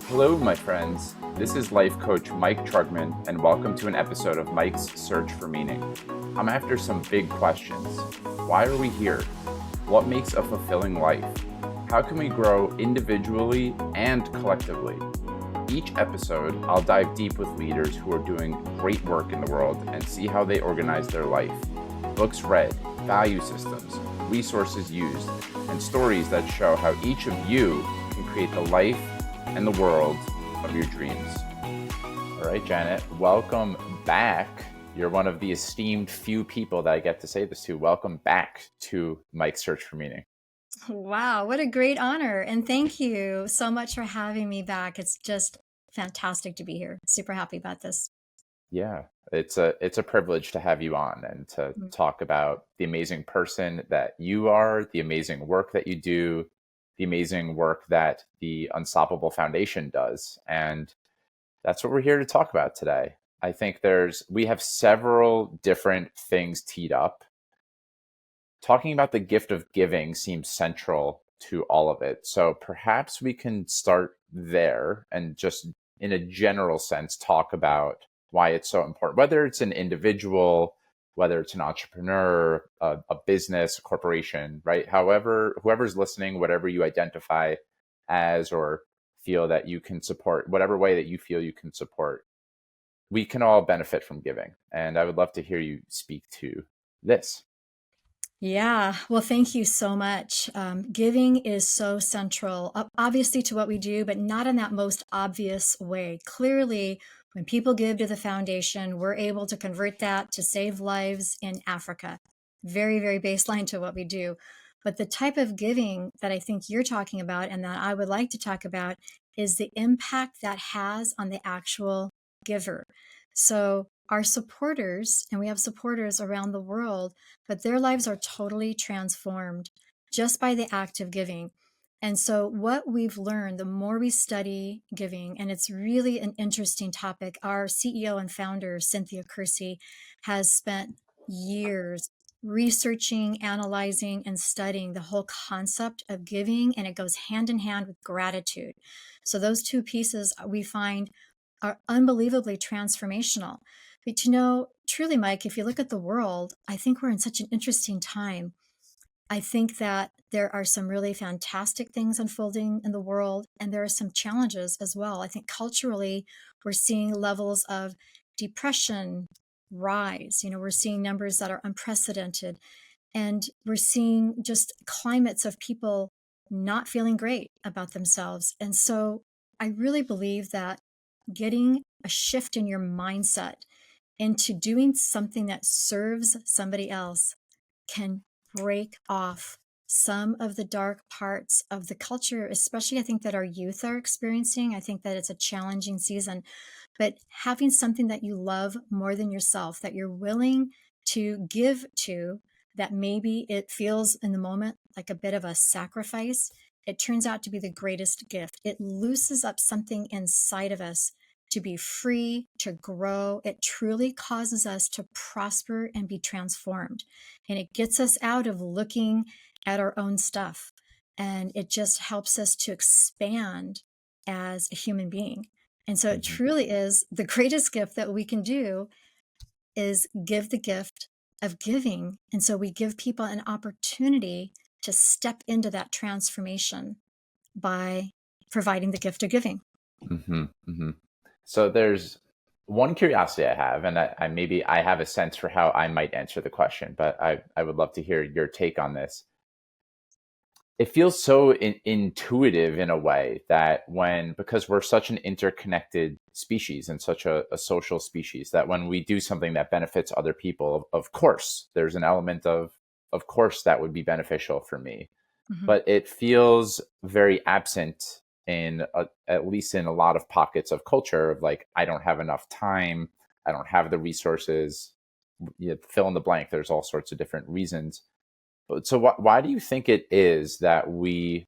Hello, my friends. This is life coach Mike Trugman, and welcome to an episode of Mike's Search for Meaning. I'm after some big questions. Why are we here? What makes a fulfilling life? How can we grow individually and collectively? Each episode, I'll dive deep with leaders who are doing great work in the world and see how they organize their life. Books read, value systems, resources used, and stories that show how each of you can create the life and the world of your dreams. All right, Janet, welcome back. You're one of the esteemed few people that I get to say this to. Welcome back to Mike's Search for Meaning. Wow, what a great honor. And thank you so much for having me back. It's just fantastic to be here. Super happy about this. Yeah, it's a privilege to have you on and to talk about the amazing person that you are, the amazing work that you do, the amazing work that the Unstoppable Foundation does. And that's what we're here to talk about today. I think we have several different things teed up. Talking about the gift of giving seems central to all of it. So perhaps we can start there and just in a general sense talk about why it's so important, whether it's an individual, whether it's an entrepreneur, a business, a corporation, right? However, whoever's listening, whatever you identify as or feel that you can support, whatever way that you feel you can support, we can all benefit from giving. And I would love to hear you speak to this. Yeah, well, thank you so much. Giving is so central, obviously, to what we do, but not in that most obvious way. Clearly, when people give to the foundation, we're able to convert that to save lives in Africa. Very, very baseline to what we do. But the type of giving that I think you're talking about and that I would like to talk about is the impact that has on the actual giver. So, our supporters, and we have supporters around the world, but their lives are totally transformed just by the act of giving. And so, what we've learned, the more we study giving, and it's really an interesting topic, our CEO and founder, Cynthia Kersey, has spent years researching, analyzing, and studying the whole concept of giving, and it goes hand in hand with gratitude. So, those two pieces we find are unbelievably transformational. But truly, Mike, if you look at the world, I think we're in such an interesting time. I think that there are some really fantastic things unfolding in the world, and there are some challenges as well. I think culturally, we're seeing levels of depression rise. We're seeing numbers that are unprecedented, and we're seeing just climates of people not feeling great about themselves. And so I really believe that getting a shift in your mindset into doing something that serves somebody else can break off some of the dark parts of the culture, especially I think that our youth are experiencing. I think that it's a challenging season, but having something that you love more than yourself, that you're willing to give to, that maybe it feels in the moment like a bit of a sacrifice, it turns out to be the greatest gift. It loosens up something inside of us to be free, to grow. It truly causes us to prosper and be transformed. And it gets us out of looking at our own stuff. And it just helps us to expand as a human being. And so it truly is the greatest gift that we can do is give the gift of giving. And so we give people an opportunity to step into that transformation by providing the gift of giving. Mm-hmm, mm-hmm. So there's one curiosity I have, and maybe I have a sense for how I might answer the question, but I would love to hear your take on this. It feels so intuitive in a way that because we're such an interconnected species and such a social species, that when we do something that benefits other people, of course, there's an element of course, that would be beneficial for me. Mm-hmm. But it feels very absent at least in a lot of pockets of culture of like, I don't have enough time. I don't have the resources. Fill in the blank. There's all sorts of different reasons. But so why do you think it is that we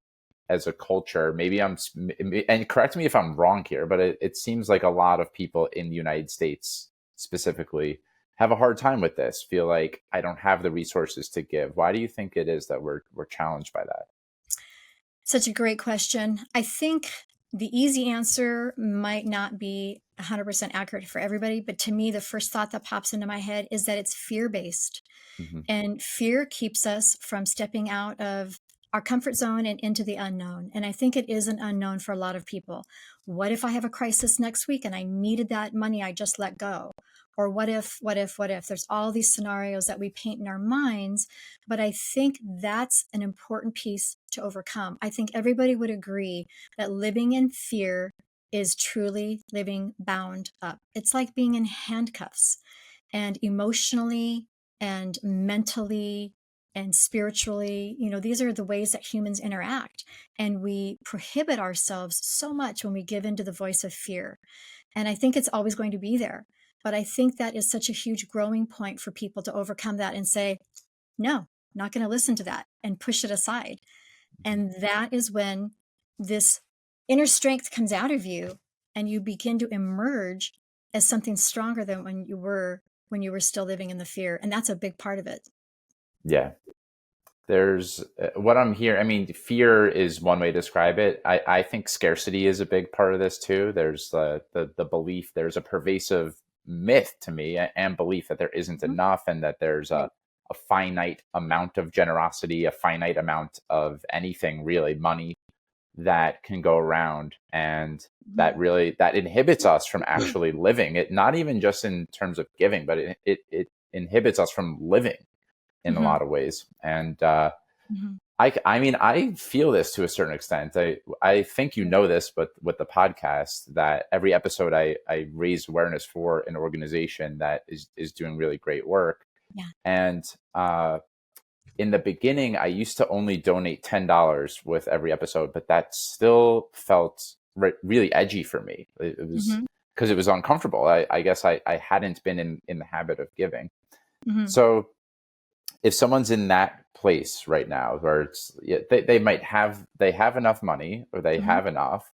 as a culture, and correct me if I'm wrong here, but it seems like a lot of people in the United States specifically have a hard time with this, feel like I don't have the resources to give. Why do you think it is that we're challenged by that? Such a great question. I think The easy answer might not be 100% accurate for everybody, but to me, the first thought that pops into my head is that it's fear based. Hmm. And fear keeps us from stepping out of our comfort zone and into the unknown. And I think it is an unknown for a lot of people. What if I have a crisis next week and I needed that money I just let go? Or what if, what if, what if? There's all these scenarios that we paint in our minds. But I think that's an important piece to overcome. I think everybody would agree that living in fear is truly living bound up. It's like being in handcuffs, and emotionally and mentally and spiritually, these are the ways that humans interact. And we prohibit ourselves so much when we give into the voice of fear. And I think it's always going to be there. But I think that is such a huge growing point for people to overcome that and say, no, not going to listen to that, and push it aside. And that is when this inner strength comes out of you and you begin to emerge as something stronger than when you were still living in the fear. And that's a big part of it. Yeah. There's what I'm hearing. I mean, fear is one way to describe it. I think scarcity is a big part of this too. There's the belief, there's a pervasive myth to me and belief that there isn't Mhm. enough, and that there's Right. a finite amount of generosity, a finite amount of anything, really, money, that can go around, and Mhm. that inhibits us from actually living it, not even just in terms of giving, but it inhibits us from living in a Mhm. lot of ways. And Mhm. I mean, I feel this to a certain extent. I think you Sure. know this, but with the podcast, that every episode I raise awareness for an organization that is doing really great work. Yeah. And in the beginning, I used to only donate $10 with every episode, but that still felt really edgy for me. It was Mhm. because it was uncomfortable. I guess I hadn't been in the habit of giving. Mhm. So if someone's in that place right now where it's, yeah, they might have enough money, or they Mhm. have enough,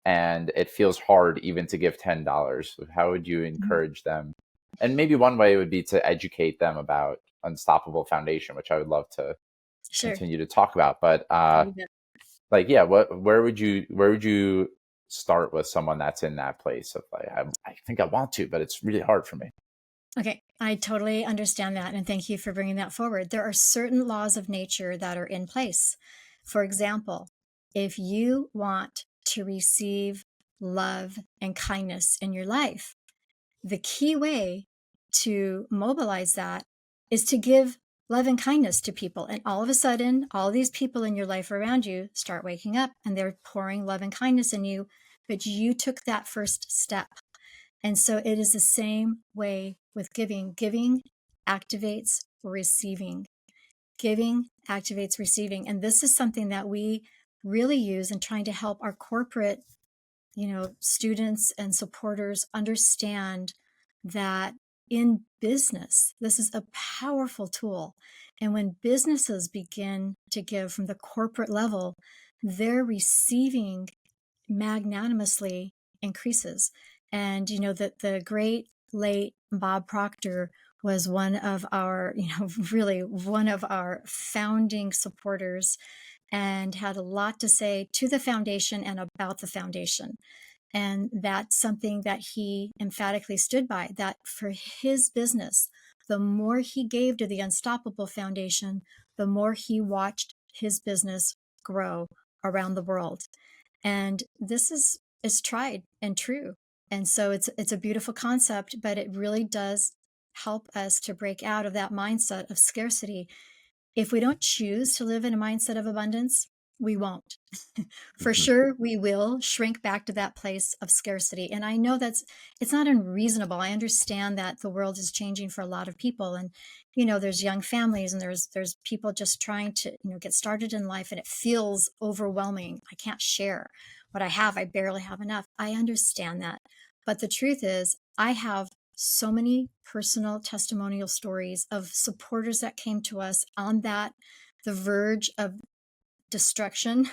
and it feels hard even to give $10, how would you Mhm. encourage them? And maybe one way would be to educate them about Unstoppable Foundation, which I would love to Sure. continue to talk about. But You bet. like, yeah, where would you start with someone that's in that place of like, I think I want to, but it's really hard for me. Okay, I totally understand that. And thank you for bringing that forward. There are certain laws of nature that are in place. For example, if you want to receive love and kindness in your life, the key way to mobilize that is to give love and kindness to people. And all of a sudden, all these people in your life around you start waking up and they're pouring love and kindness in you. But you took that first step. And so it is the same way with giving. Giving activates receiving. Giving activates receiving. And this is something that we really use in trying to help our corporate, students and supporters understand that in business, this is a powerful tool. And when businesses begin to give from the corporate level, their receiving magnanimously increases. And the great late Bob Proctor was one of our, really one of our founding supporters, and had a lot to say to the foundation and about the foundation. And that's something that he emphatically stood by, that for his business, the more he gave to the Unstoppable Foundation, the more he watched his business grow around the world. And this is tried and true. And so it's a beautiful concept, but it really does help us to break out of that mindset of scarcity. If we don't choose to live in a mindset of abundance, we won't. For Hmm. sure, we will shrink back to that place of scarcity. And I know it's not unreasonable. I understand that the world is changing for a lot of people. And, there's young families, and there's people just trying to, get started in life, and it feels overwhelming. I can't share what I have. I barely have enough. I understand that. But the truth is, I have so many personal testimonial stories of supporters that came to us on the verge of destruction,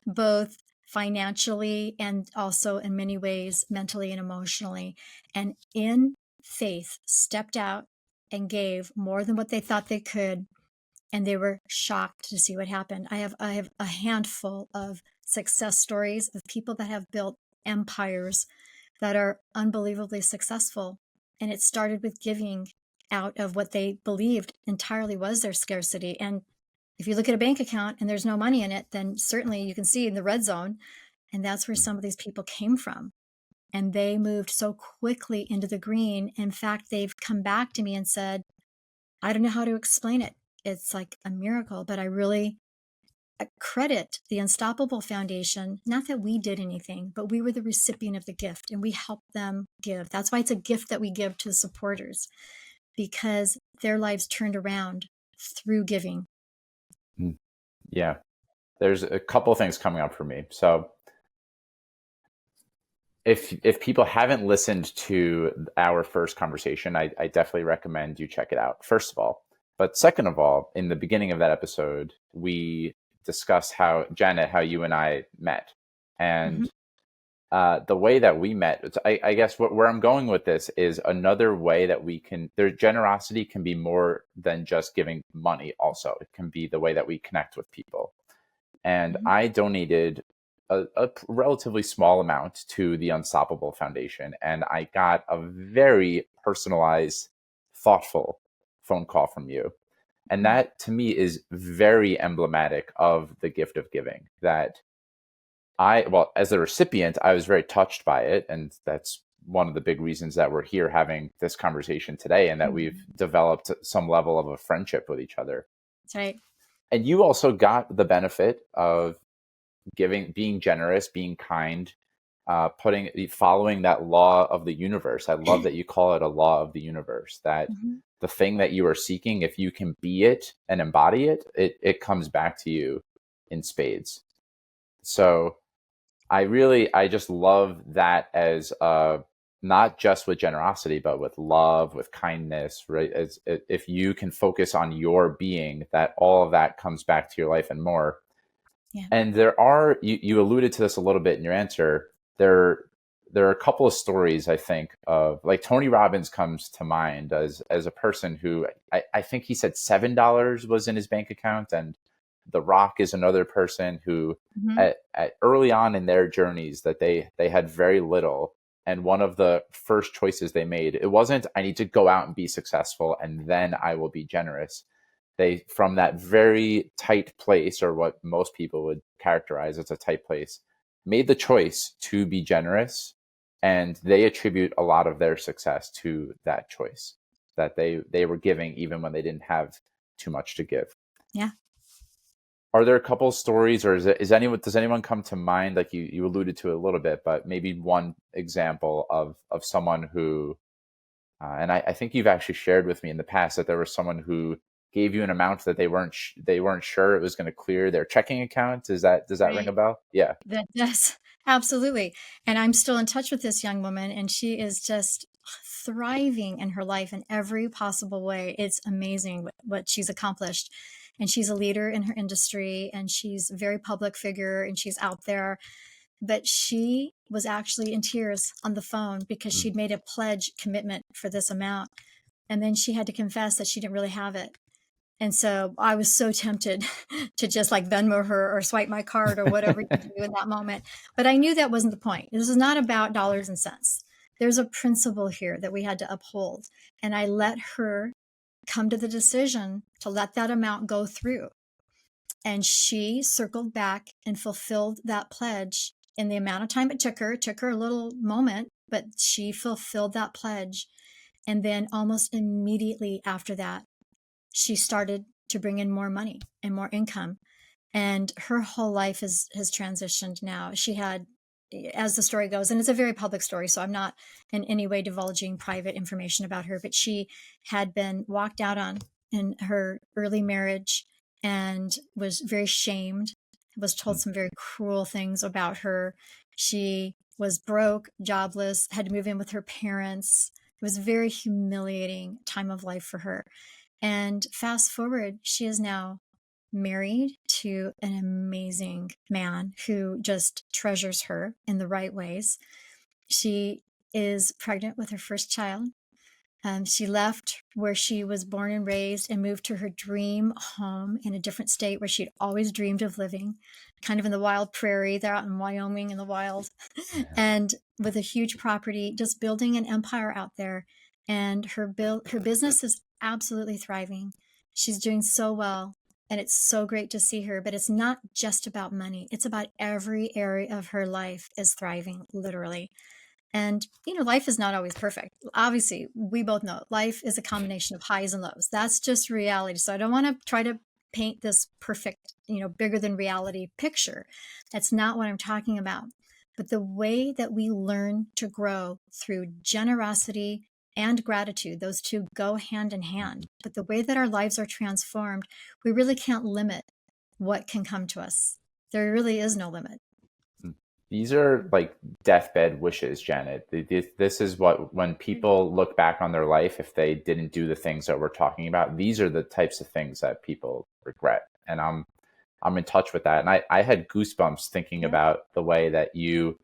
both financially and also in many ways mentally and emotionally, and in faith stepped out and gave more than what they thought they could, and they were shocked to see what happened. I have a handful of success stories of people that have built empires that are unbelievably successful. And it started with giving out of what they believed entirely was their scarcity. And if you look at a bank account and there's no money in it, then certainly you can see in the red zone. And that's where some of these people came from. And they moved so quickly into the green. In fact, they've come back to me and said, I don't know how to explain it. It's like a miracle, but I really credit the Unstoppable Foundation. Not that we did anything, but we were the recipient of the gift and we helped them give. That's why it's a gift that we give to the supporters, because their lives turned around through giving. Yeah. There's a couple things coming up for me. So if people haven't listened to our first conversation, I definitely recommend you check it out, first of all. But second of all, in the beginning of that episode, we discussed how, Janet, how you and I met. And the way that we met, I guess where I'm going with this is another way that we can, their generosity can be more than just giving money also. It can be the way that we connect with people. And I donated a relatively small amount to the Unstoppable Foundation. And I got a very personalized, thoughtful phone call from you. And that to me is very emblematic of the gift of giving. That well, as the recipient, I was very touched by it. And that's one of the big reasons that we're here having this conversation today and that we've developed some level of a friendship with each other. That's right. And you also got the benefit of giving, being generous, being kind, following that law of the universe. I love that you call it a law of the universe, that the thing that you are seeking, if you can be it and embody it, it comes back to you in spades. So I just love that as not just with generosity, but with love, with kindness, right? If you can focus on your being, that all of that comes back to your life and more. Yeah. And there are, you alluded to this a little bit in your answer. There are a couple of stories, I think, of like Tony Robbins comes to mind as a person who I think he said $7 was in his bank account. And The Rock is another person who at early on in their journeys that they had very little. And one of the first choices they made, it wasn't, I need to go out and be successful and then I will be generous. They, from that very tight place, or what most people would characterize as a tight place, made the choice to be generous. And they attribute a lot of their success to that choice, that they were giving even when they didn't have too much to give. Yeah. Are there a couple of stories, or does anyone come to mind, like you alluded to it a little bit, but maybe one example of someone who, and I think you've actually shared with me in the past that there was someone who gave you an amount that they weren't sure it was going to clear their checking account. Does that ring a bell? Yeah. That does. Absolutely. And I'm still in touch with this young woman, and she is just thriving in her life in every possible way. It's amazing what she's accomplished. And she's a leader in her industry, and she's a very public figure, and she's out there. But she was actually in tears on the phone because she'd made a pledge commitment for this amount. And then she had to confess that she didn't really have it. And so I was so tempted to just like Venmo her or swipe my card or whatever you do in that moment. But I knew that wasn't the point. This is not about dollars and cents. There's a principle here that we had to uphold. And I let her come to the decision to let that amount go through. And she circled back and fulfilled that pledge in the amount of time it took her. It took her a little moment, but she fulfilled that pledge. And then almost immediately after that, she started to bring in more money and more income. And her whole life has transitioned now. She had, as the story goes, and it's a very public story, so I'm not in any way divulging private information about her, but she had been walked out on in her early marriage and was very shamed, was told some very cruel things about her. She was broke, jobless, had to move in with her parents. It was a very humiliating time of life for her. And fast forward, she is now married to an amazing man who just treasures her in the right ways. She is pregnant with her first child. She left where she was born and raised and moved to her dream home in a different state where she'd always dreamed of living, kind of in the wild prairie. They're out in Wyoming in the wild, and with a huge property, just building an empire out there. And her business is absolutely thriving. She's doing so well, and it's so great to see her. But it's not just about money; it's about every area of her life is thriving, literally. And, life is not always perfect. Obviously, we both know life is a combination of highs and lows. That's just reality. So I don't want to try to paint this perfect, bigger than reality picture. That's not what I'm talking about. But the way that we learn to grow through generosity and gratitude, those two go hand in hand. But the way that our lives are transformed, we really can't limit what can come to us. There really is no limit. These are like deathbed wishes, Janet. This is what, when people look back on their life, if they didn't do the things that we're talking about, these are the types of things that people regret. And I'm in touch with that. And I had goosebumps thinking Yeah. about the way that you,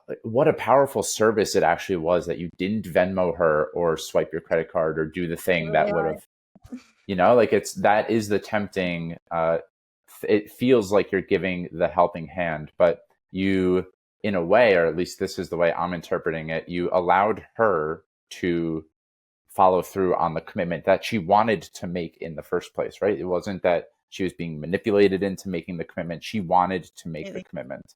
like, what a powerful service it actually was that you didn't Venmo her or swipe your credit card or do the They thing that really would are. have, like, that is the tempting, it feels like you're giving the helping hand, but you, in a way, or at least this is the way I'm interpreting it, you allowed her to follow through on the commitment that she wanted to make in the first place, right? It wasn't that she was being manipulated into making the commitment. She wanted to make the Completely. commitment.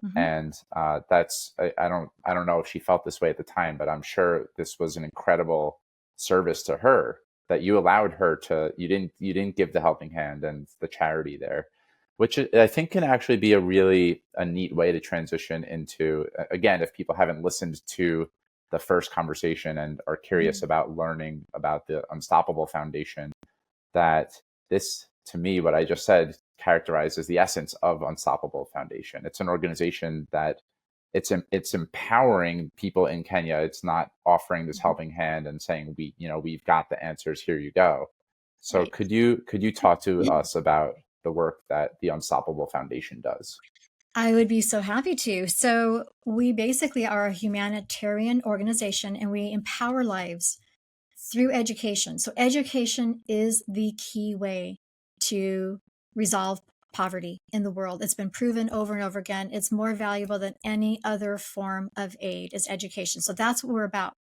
Mhm. And that's, I don't know if she felt this way at the time, but I'm sure this was an incredible service to her, that you allowed her to, you didn't give the helping hand and the charity there, which I think can actually be a neat way to transition into, again, if people haven't listened to the first conversation and are curious Mhm. about learning about the Unstoppable Foundation, that this, to me, what I just said, characterizes the essence of Unstoppable Foundation. It's an organization that it's empowering people in Kenya. It's not offering this Mhm. helping hand and saying, we've got the answers, here you go. So Right. could you talk to us about the work that the Unstoppable Foundation does? I would be so happy to. So, we basically are a humanitarian organization and we empower lives through education. So, education is the key way to resolve poverty in the world. It's been proven over and over again. It's more valuable than any other form of aid is education. So, that's what we're about.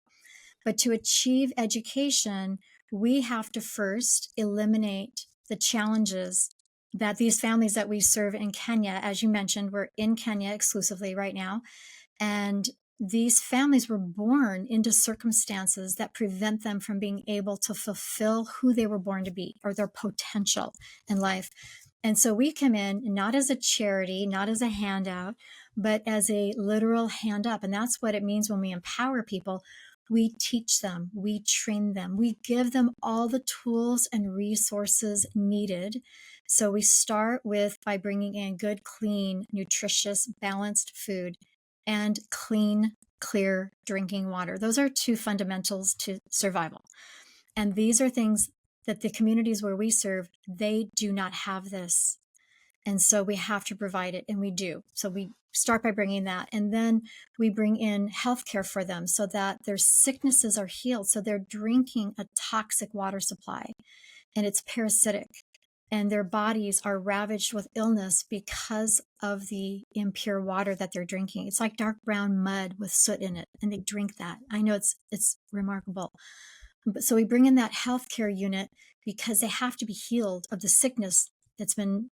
But to achieve education, we have to first eliminate the challenges that these families that we serve in Kenya, as you mentioned, we're in Kenya exclusively right now. And these families were born into circumstances that prevent them from being able to fulfill who they were born to be or their potential in life. And so we come in not as a charity, not as a handout, but as a literal hand up. And that's what it means when we empower people. We teach them, we train them, we give them all the tools and resources needed. So we start with by bringing in good, clean, nutritious, balanced food and clean, clear drinking water. Those are two fundamentals to survival. And these are things that the communities where we serve, they do not have this. And so we have to provide it, and we do. So we start by bringing that. And then we bring in healthcare for them so that their sicknesses are healed. So they're drinking a toxic water supply and it's parasitic. And their bodies are ravaged with illness because of the impure water that they're drinking. It's like dark brown mud with soot in it, and they drink that. I know it's remarkable. But so we bring in that healthcare unit because they have to be healed of the sickness that's been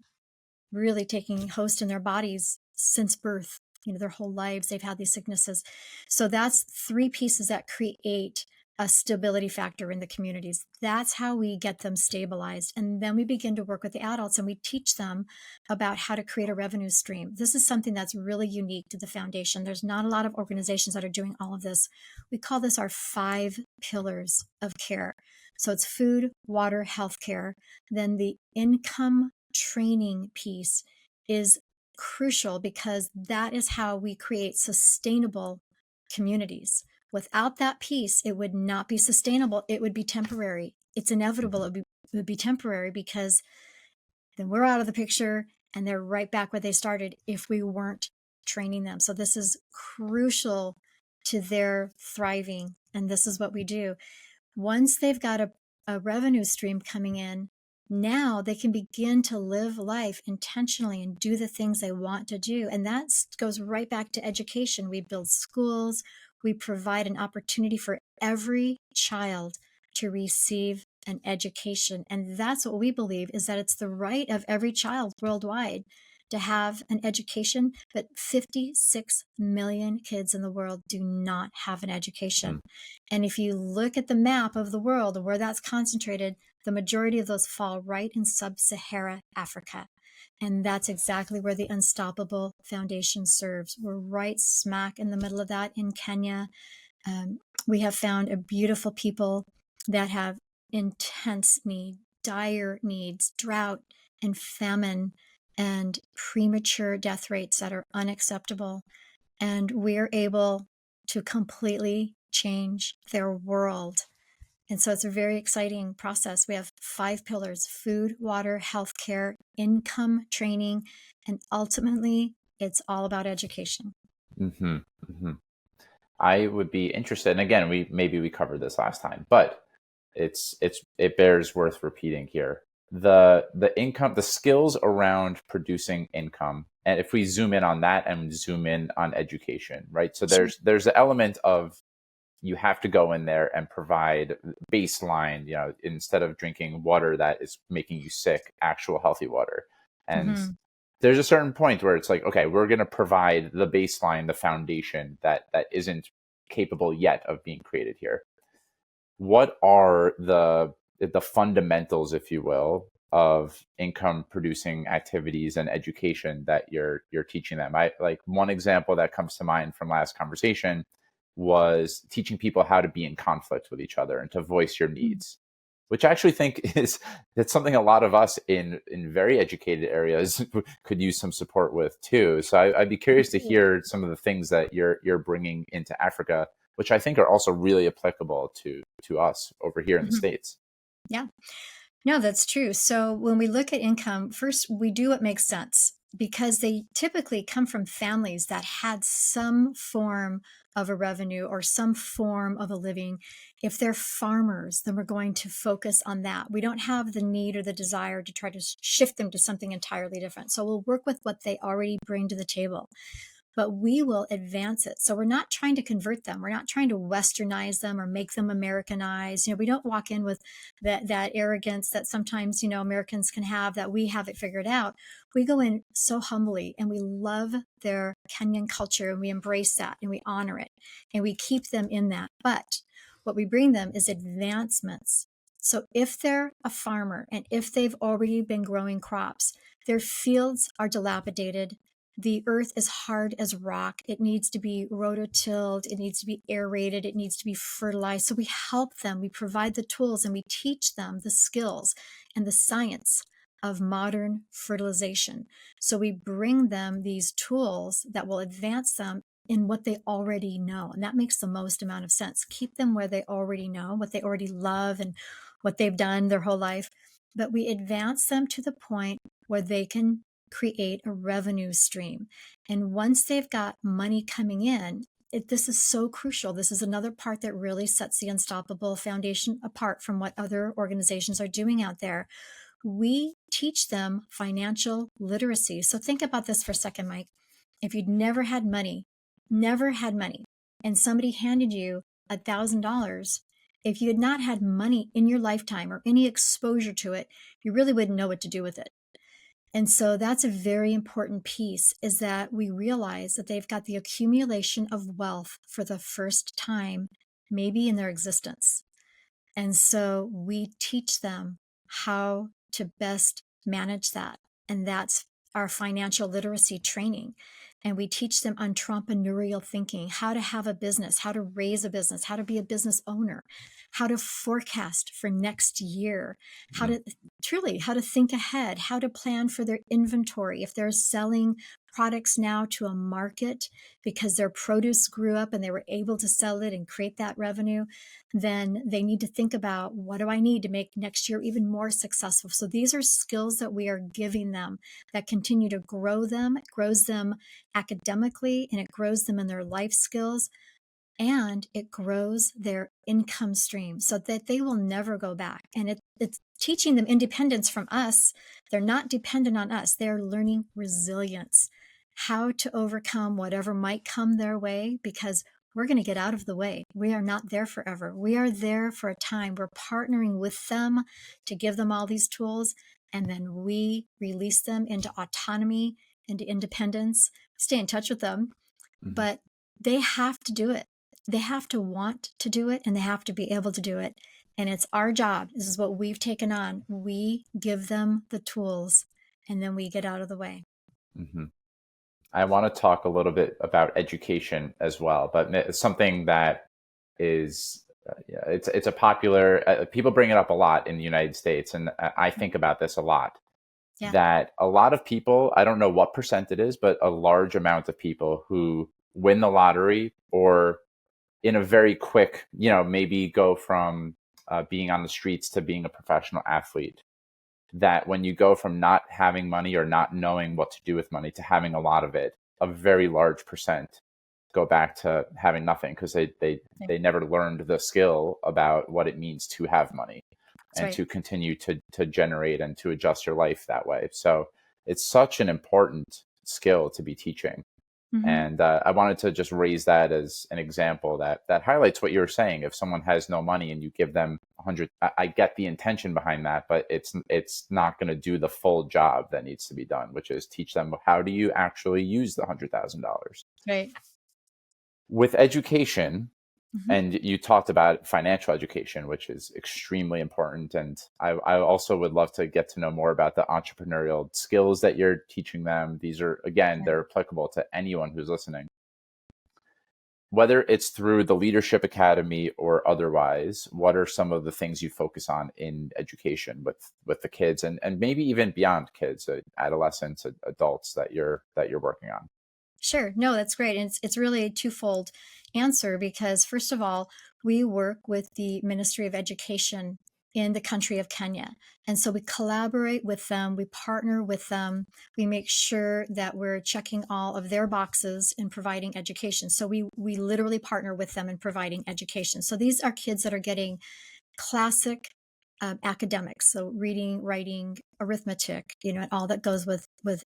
really taking host in their bodies since birth. Their whole lives they've had these sicknesses. So that's three pieces that create a stability factor in the communities. That's how we get them stabilized. And then we begin to work with the adults and we teach them about how to create a revenue stream. This is something that's really unique to the foundation. There's not a lot of organizations that are doing all of this. We call this our 5 pillars of care. So it's food, water, healthcare, then the income training piece is crucial because that is how we create sustainable communities. Without that piece, it would not be sustainable. It would be temporary. It's inevitable. It would be temporary because then we're out of the picture and they're right back where they started if we weren't training them. So this is crucial to their thriving. And this is what we do. Once they've got a revenue stream coming in, now they can begin to live life intentionally and do the things they want to do. And that goes right back to education. We build schools, we provide an opportunity for every child to receive an education. And that's what we believe, is that it's the right of every child worldwide to have an education, but 56 million kids in the world do not have an Mm. education. And if you look at the map of the world where that's concentrated, the majority of those fall right in sub-Sahara Africa. And that's exactly where the Unstoppable Foundation serves. We're right smack in the middle of that in Kenya. We have found a beautiful people that have intense need, dire needs, drought and famine, and premature death rates that are unacceptable. And we're able to completely change their world. And so it's a very exciting process. We have 5 pillars: food, water, healthcare, income, training, and ultimately, it's all about education. Hmm. Hmm. I would be interested, and again, we covered this last time, but it bears worth repeating here. The income, the skills around producing income, and if we zoom in on that and zoom in on education, right? So Sure. there's the element of you have to go in there and provide baseline, instead of drinking water that is making you sick, actual healthy water. And Hmm. there's a certain point where it's like, okay, we're going to provide the baseline, the foundation that isn't capable yet of being created here. What are the fundamentals, if you will, of income producing activities and education that you're teaching them? I like one example that comes to mind from last conversation was teaching people how to be in conflict with each other and to voice your needs, which I actually think is that's something a lot of us in very educated areas could use some support with too. So I'd be curious to hear some of the things that you're bringing into Africa, which I think are also really applicable to us over here in the Hmm. States. Yeah. No, that's true. So when we look at income, first we do what makes sense, because they typically come from families that had some form of a revenue or some form of a living. If they're farmers, then we're going to focus on that. We don't have the need or the desire to try to shift them to something entirely different. So we'll work with what they already bring to the table, but we will advance it. So we're not trying to convert them. We're not trying to westernize them or make them Americanized. We don't walk in with that arrogance that sometimes, Americans can have, that we have it figured out. We go in so humbly, and we love their Kenyan culture, and we embrace that and we honor it and we keep them in that. But what we bring them is advancements. So if they're a farmer and if they've already been growing crops, their fields are dilapidated, the earth is hard as rock. It needs to be rototilled. It needs to be aerated. It needs to be fertilized. So we help them. We provide the tools and we teach them the skills and the science of modern fertilization. So we bring them these tools that will advance them in what they already know. And that makes the most amount of sense. Keep them where they already know, what they already love, and what they've done their whole life. But we advance them to the point where they can create a revenue stream. And once they've got money coming in, this is so crucial. This is another part that really sets the Unstoppable Foundation apart from what other organizations are doing out there. We teach them financial literacy. So think about this for a second, Mike. If you'd never had money, and somebody handed you $1,000, if you had not had money in your lifetime or any exposure to it, you really wouldn't know what to do with it. And so that's a very important piece, is that we realize that they've got the accumulation of wealth for the first time, maybe in their existence. And so we teach them how to best manage that. And that's our financial literacy training. And we teach them entrepreneurial thinking, how to have a business, how to raise a business, how to be a business owner, how to forecast for next year, how Mm. to how to think ahead, how to plan for their inventory. If they're selling products now to a market because their produce grew up and they were able to sell it and create that revenue, then they need to think about, what do I need to make next year even more successful? So these are skills that we are giving them that continue to grow them. It grows them academically and it grows them in their life skills. and it grows their income stream so that they will never go back. And it's teaching them independence from us. They're not dependent on us. They're learning resilience, how to overcome whatever might come their way, because we're going to get out of the way. We are not there forever. We are there for a time. We're partnering with them to give them all these tools, and then we release them into autonomy, into independence, stay in touch with them, Hmm. but they have to do it. They have to want to do it, and they have to be able to do it. And it's our job. This is what we've taken on. We give them the tools, and then we get out of the way. Hmm. I want to talk a little bit about education as well, but it's something that is yeah, it's a popular people bring it up a lot in the United States, and I think about this a lot. Yeah. That a lot of people, I don't know what percent it is, but a large amount of people who win the lottery or in a very quick, maybe go from being on the streets to being a professional athlete, that when you go from not having money or not knowing what to do with money to having a lot of it, a very large percent go back to having nothing because Yeah. they never learned the skill about what it means to have money That's and right. to continue to generate and to adjust your life that way. So it's such an important skill to be teaching. Hmm. And I wanted to just raise that as an example that highlights what you were saying. If someone has no money and you give them 100, I get the intention behind that, but it's not going to do the full job that needs to be done, which is teach them how do you actually use the $100,000 Right. with education. Hmm. And you talked about financial education, which is extremely important. And I also would love to get to know more about the entrepreneurial skills that you're teaching them. These are, again, Right. they're applicable to anyone who's listening. Whether it's through the Leadership Academy or otherwise, what are some of the things you focus on in education with the kids and maybe even beyond kids, adolescents, adults that you're working on? Sure. No, that's great. And it's really a twofold answer because, first of all, we work with the Ministry of Education in the country of Kenya. And so we collaborate with them, we partner with them, we make sure that we're checking all of their boxes in providing education. So we literally partner with them in providing education. So these are kids that are getting classic academics, so reading, writing, arithmetic, and all that goes with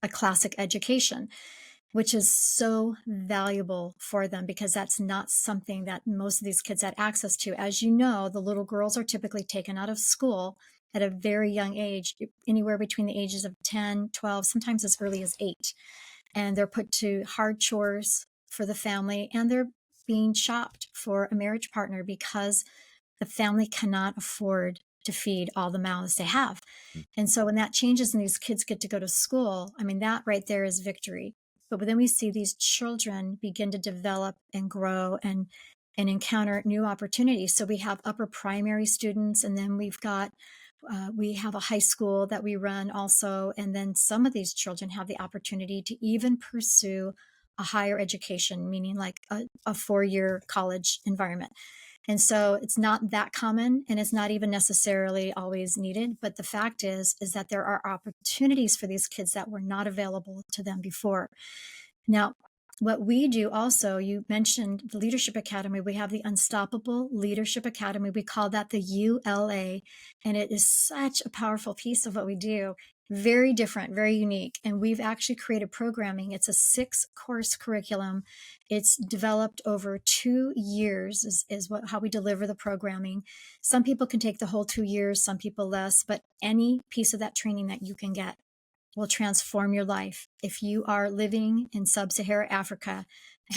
a classic education, which is so valuable for them because that's not something that most of these kids had access to. As you know, the little girls are typically taken out of school at a very young age, anywhere between the ages of 10, 12, sometimes as early as 8. And they're put to hard chores for the family, and they're being shopped for a marriage partner because the family cannot afford to feed all the mouths they have. And so when that changes and these kids get to go to school, I mean, that right there is victory. But then we see these children begin to develop and grow and encounter new opportunities. So we have upper primary students, and then we have a high school that we run also. And then some of these children have the opportunity to even pursue a higher education, meaning like a 4-year college environment. And so it's not that common and it's not even necessarily always needed. But the fact is that there are opportunities for these kids that were not available to them before. Now, what we do also, you mentioned the Leadership Academy. We have the Unstoppable Leadership Academy. We call that the ULA, and it is such a powerful piece of what we do. Very different, very unique. And we've actually created programming. It's a 6-course curriculum. It's developed over 2 years, how we deliver the programming. Some people can take the whole 2 years, some people less, but any piece of that training that you can get will transform your life. If you are living in sub-Saharan Africa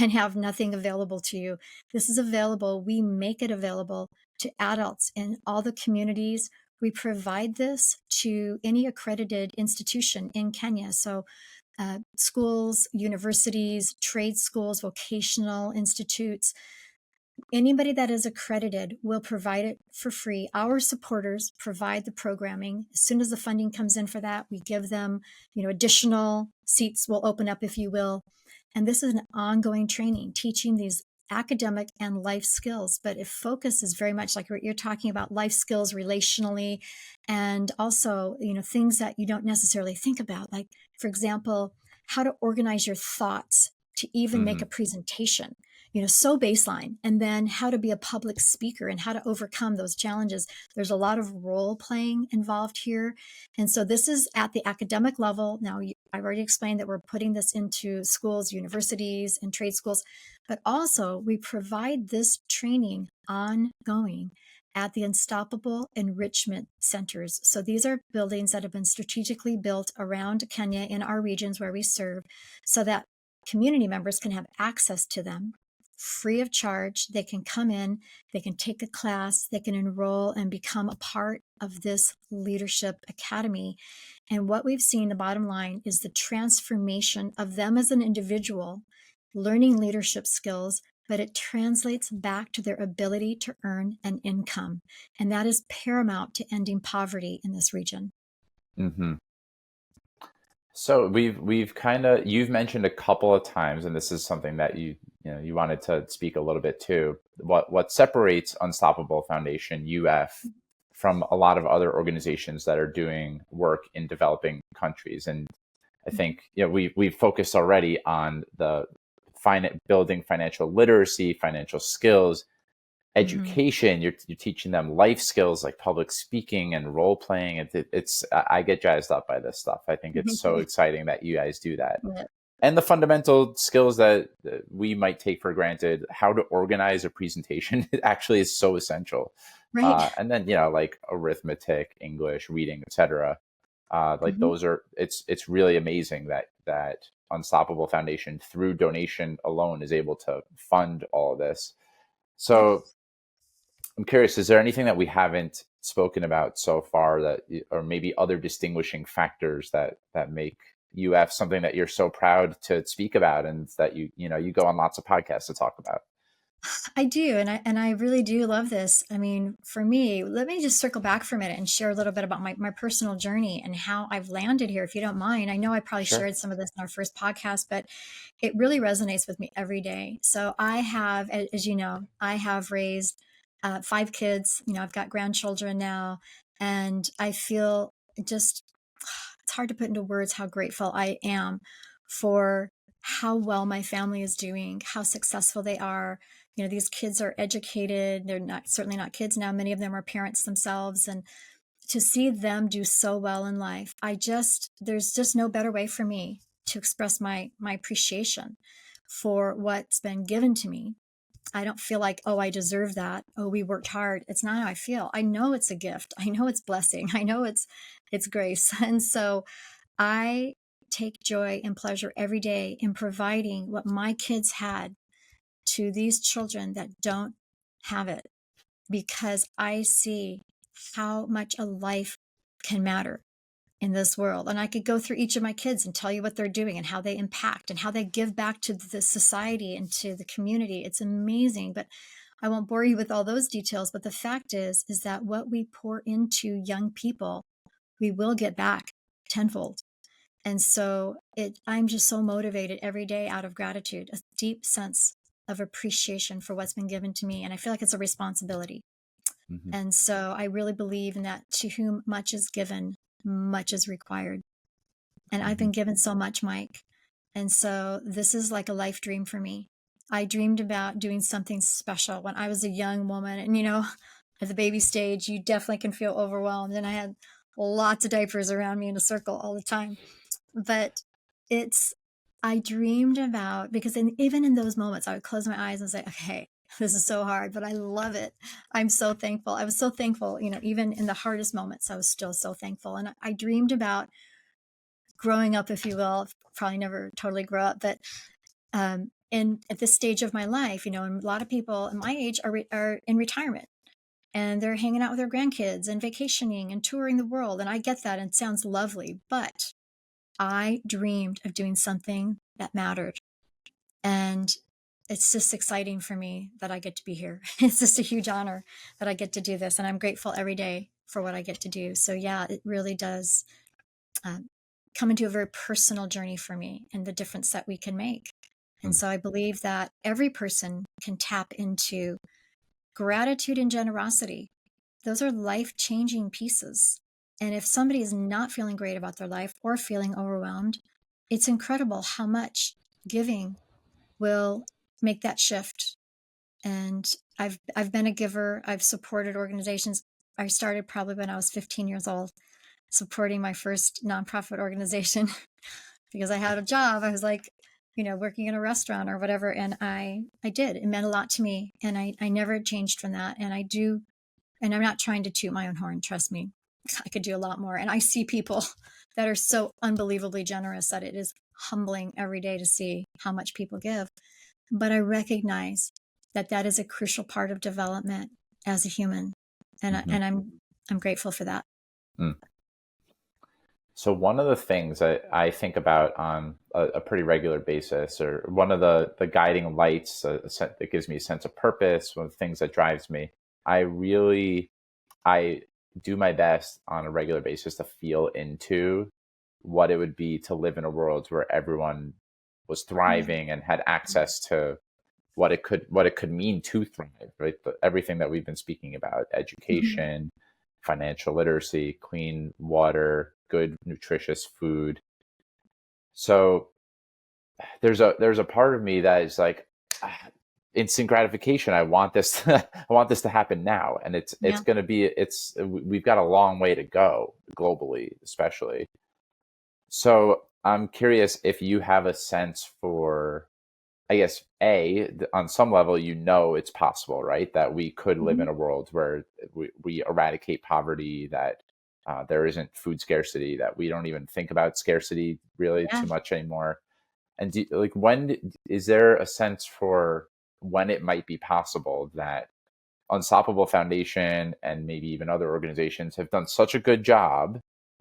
and have nothing available to you, this is available. We make it available to adults in all the communities. We provide this to any accredited institution in Kenya. So schools, universities, trade schools, vocational institutes, anybody that is accredited will provide it for free. Our supporters provide the programming. As soon as the funding comes in for that, we give them, additional seats will open up, if you will. And this is an ongoing training, teaching these academic and life skills. But if focus is very much like what you're talking about, life skills relationally, and also, things that you don't necessarily think about, like, for example, how to organize your thoughts to even make Hmm. a presentation. so baseline. And then how to be a public speaker and how to overcome those challenges. There's a lot of role playing involved here. And so this is at the academic level. Now, I've already explained that we're putting this into schools, universities, and trade schools, but also we provide this training ongoing at the Unstoppable Enrichment Centers. So these are buildings that have been strategically built around Kenya in our regions where we serve so that community members can have access to them free of charge. They can come in, they can take a class, they can enroll and become a part of this leadership academy. And what we've seen, the bottom line, is the transformation of them as an individual, learning leadership skills, but it translates back to their ability to earn an income. And that is paramount to ending poverty in this region. Hmm. So we've kind of, you've mentioned a couple of times, and this is something that you wanted to speak a little bit too. What separates Unstoppable Foundation UF from a lot of other organizations that are doing work in developing countries, and I think we've focused already on the building financial literacy, financial skills, Mhm. education. You're teaching them life skills like public speaking and role playing. I get jazzed up by this stuff. I think it's so exciting that you guys do that. Yeah. And the fundamental skills that we might take for granted, how to organize a presentation, it actually is so essential. Right. And then like arithmetic, English, reading, etc. Like Mhm. those are, it's really amazing that Unstoppable Foundation through donation alone is able to fund all of this. So Yes. I'm curious, is there anything that we haven't spoken about so far or maybe other distinguishing factors that make UF something that you're so proud to speak about, and that you go on lots of podcasts to talk about? I do, and I really do love this. I mean, for me, let me just circle back for a minute and share a little bit about my personal journey and how I've landed here, if you don't mind. I know I probably Sure. shared some of this in our first podcast, but it really resonates with me every day. So I have, as you know, I have raised 5 kids. I've got grandchildren now, and I feel just, it's hard to put into words how grateful I am for how well my family is doing, how successful they are. These kids are educated. They're not, certainly not kids now. Many of them are parents themselves. And to see them do so well in life, there's just no better way for me to express my appreciation for what's been given to me. I don't feel like, oh, I deserve that. Oh, we worked hard. It's not how I feel. I know it's a gift. I know it's blessing. I know it's grace. And so I take joy and pleasure every day in providing what my kids had to these children that don't have it, because I see how much a life can matter in this world. And I could go through each of my kids and tell you what they're doing and how they impact and how they give back to the society and to the community. It's amazing, but I won't bore you with all those details. But the fact is that what we pour into young people, we will get back tenfold. And so I'm just so motivated every day out of gratitude, a deep sense of appreciation for what's been given to me. And I feel like it's a responsibility. Hmm. And so I really believe in that, to whom much is given, much is required. And I've Hmm. been given so much, Mike. And so this is like a life dream for me. I dreamed about doing something special when I was a young woman. And, at the baby stage, you definitely can feel overwhelmed. And I had lots of diapers around me in a circle all the time. But it's, I dreamed about, because even in those moments, I would close my eyes and say, okay, this is so hard, but I love it. I'm so thankful. I was so thankful, even in the hardest moments, I was still so thankful. And I dreamed about growing up, if you will, probably never totally grow up, but in at this stage of my life, and a lot of people in my age are in retirement and they're hanging out with their grandkids and vacationing and touring the world. And I get that and it sounds lovely, but I dreamed of doing something that mattered. And it's just exciting for me that I get to be here. It's just a huge honor that I get to do this. And I'm grateful every day for what I get to do. So, yeah, it really does um, come into a very personal journey for me and the difference that we can make. And so I believe that every person can tap into gratitude and generosity. Those are life changing pieces. And if somebody is not feeling great about their life or feeling overwhelmed, it's incredible how much giving will make that shift. And I've been a giver. I've supported organizations. I started probably when I was 15 years old, supporting my first nonprofit organization because I had a job. I was like, working in a restaurant or whatever. And I did. It meant a lot to me. And I never changed from that. And I do, and I'm not trying to toot my own horn, trust me. I could do a lot more. And I see people that are so unbelievably generous that it is humbling every day to see how much people give. But I recognize that that is a crucial part of development as a human. And, Hmm. and I'm grateful for that. Mm. So one of the things that I think about on a pretty regular basis, or one of the guiding lights that gives me a sense of purpose, one of the things that drives me, I really I do my best on a regular basis to feel into what it would be to live in a world where everyone was Yeah. thriving and had access to what it could mean to thrive, right? Everything that we've been speaking about: Mhm. education, financial literacy, clean water, good nutritious food. So there's a part of me that is like, ah, instant gratification. I want this I want this to happen now, and it's Yeah. going to be it's we've got a long way to go globally, especially. So I'm curious if you have a sense for, I guess, on some level, it's possible, right? That we could live Mhm. in a world where we eradicate poverty, that there isn't food scarcity, that we don't even think about scarcity really Yeah. too much anymore. And when is there a sense for when it might be possible that Unstoppable Foundation and maybe even other organizations have done such a good job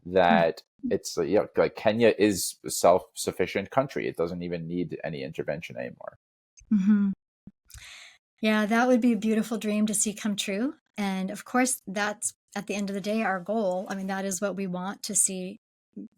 Mhm. that it's like Kenya is a self-sufficient country. It doesn't even need any intervention anymore. Mhm. Yeah, that would be a beautiful dream to see come true. And of course, that's at the end of the day our goal. I mean, that is what we want to see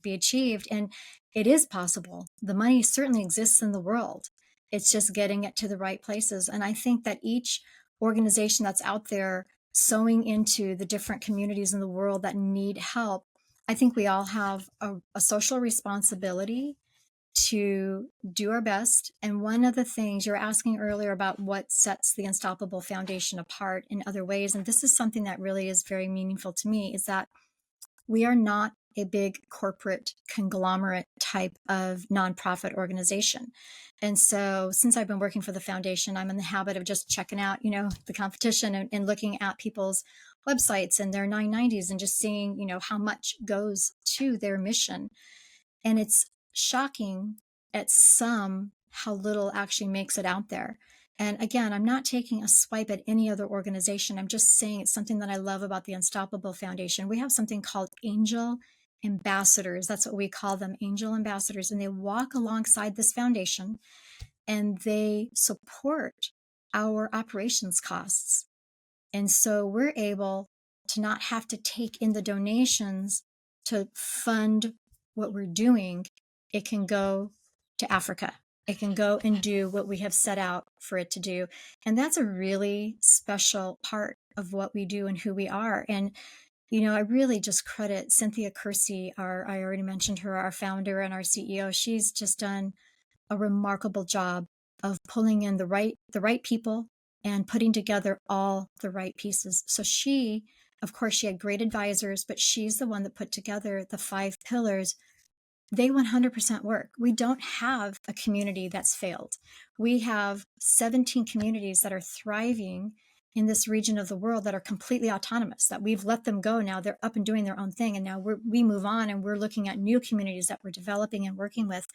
be achieved. And it is possible. The money certainly exists in the world. It's just getting it to the right places. And I think that each organization that's out there sowing into the different communities in the world that need help, I think we all have a social responsibility to do our best. And one of the things you were asking earlier about what sets the Unstoppable Foundation apart in other ways, and this is something that really is very meaningful to me, is that we are not a big corporate conglomerate type of nonprofit organization. And so since I've been working for the foundation, I'm in the habit of just checking out, the competition and looking at people's websites and their 990s and just seeing, how much goes to their mission. And it's shocking at some how little actually makes it out there. And again, I'm not taking a swipe at any other organization. I'm just saying it's something that I love about the Unstoppable Foundation. We have something called angel ambassadors. That's what we call them, angel ambassadors. And they walk alongside this foundation and they support our operations costs. And so we're able to not have to take in the donations to fund what we're doing. It can go to Africa. It can go and do what we have set out for it to do. And that's a really special part of what we do and who we are. And, I really just credit Cynthia Kersey, I already mentioned her, our founder and our CEO. She's just done a remarkable job of pulling in the right people and putting together all the right pieces. So she, of course, she had great advisors, but she's the one that put together the 5 pillars. They 100% work. We don't have a community that's failed. We have 17 communities that are thriving in this region of the world that are completely autonomous, that we've let them go now. They're up and doing their own thing. And now we move on and we're looking at new communities that we're developing and working with.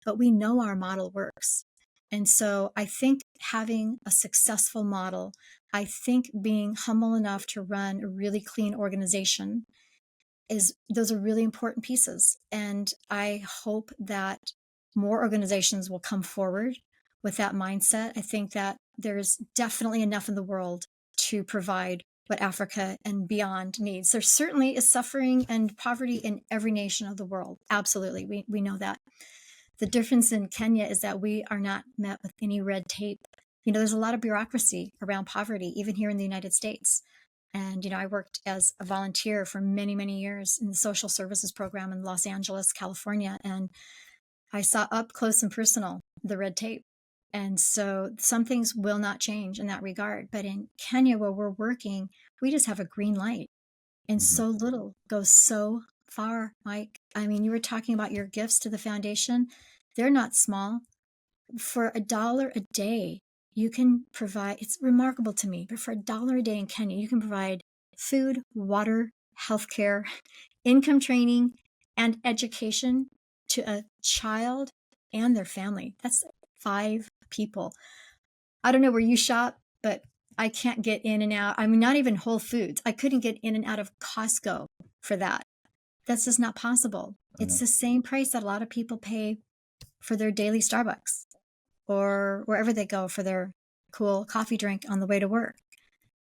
But we know our model works. And so I think having a successful model, I think being humble enough to run a really clean organization, is those are really important pieces. And I hope that more organizations will come forward with that mindset. I think that there's definitely enough in the world to provide what Africa and beyond needs. There certainly is suffering and poverty in every nation of the world. Absolutely. We know that. The difference in Kenya is that we are not met with any red tape. There's a lot of bureaucracy around poverty, even here in the United States. And, I worked as a volunteer for many, many years in the social services program in Los Angeles, California. And I saw up close and personal the red tape. And so some things will not change in that regard. But in Kenya, where we're working, we just have a green light. And Mhm. so little goes so far, Mike. I mean, you were talking about your gifts to the foundation. They're not small. For $1 a day, you can provide, it's remarkable to me, but for $1 a day in Kenya, you can provide food, water, healthcare, income training, and education to a child and their family. That's 5 people. I don't know where you shop, but I can't get in and out. I mean, not even Whole Foods. I couldn't get in and out of Costco for that. That's just not possible. It's Mhm. the same price that a lot of people pay for their daily Starbucks or wherever they go for their cool coffee drink on the way to work.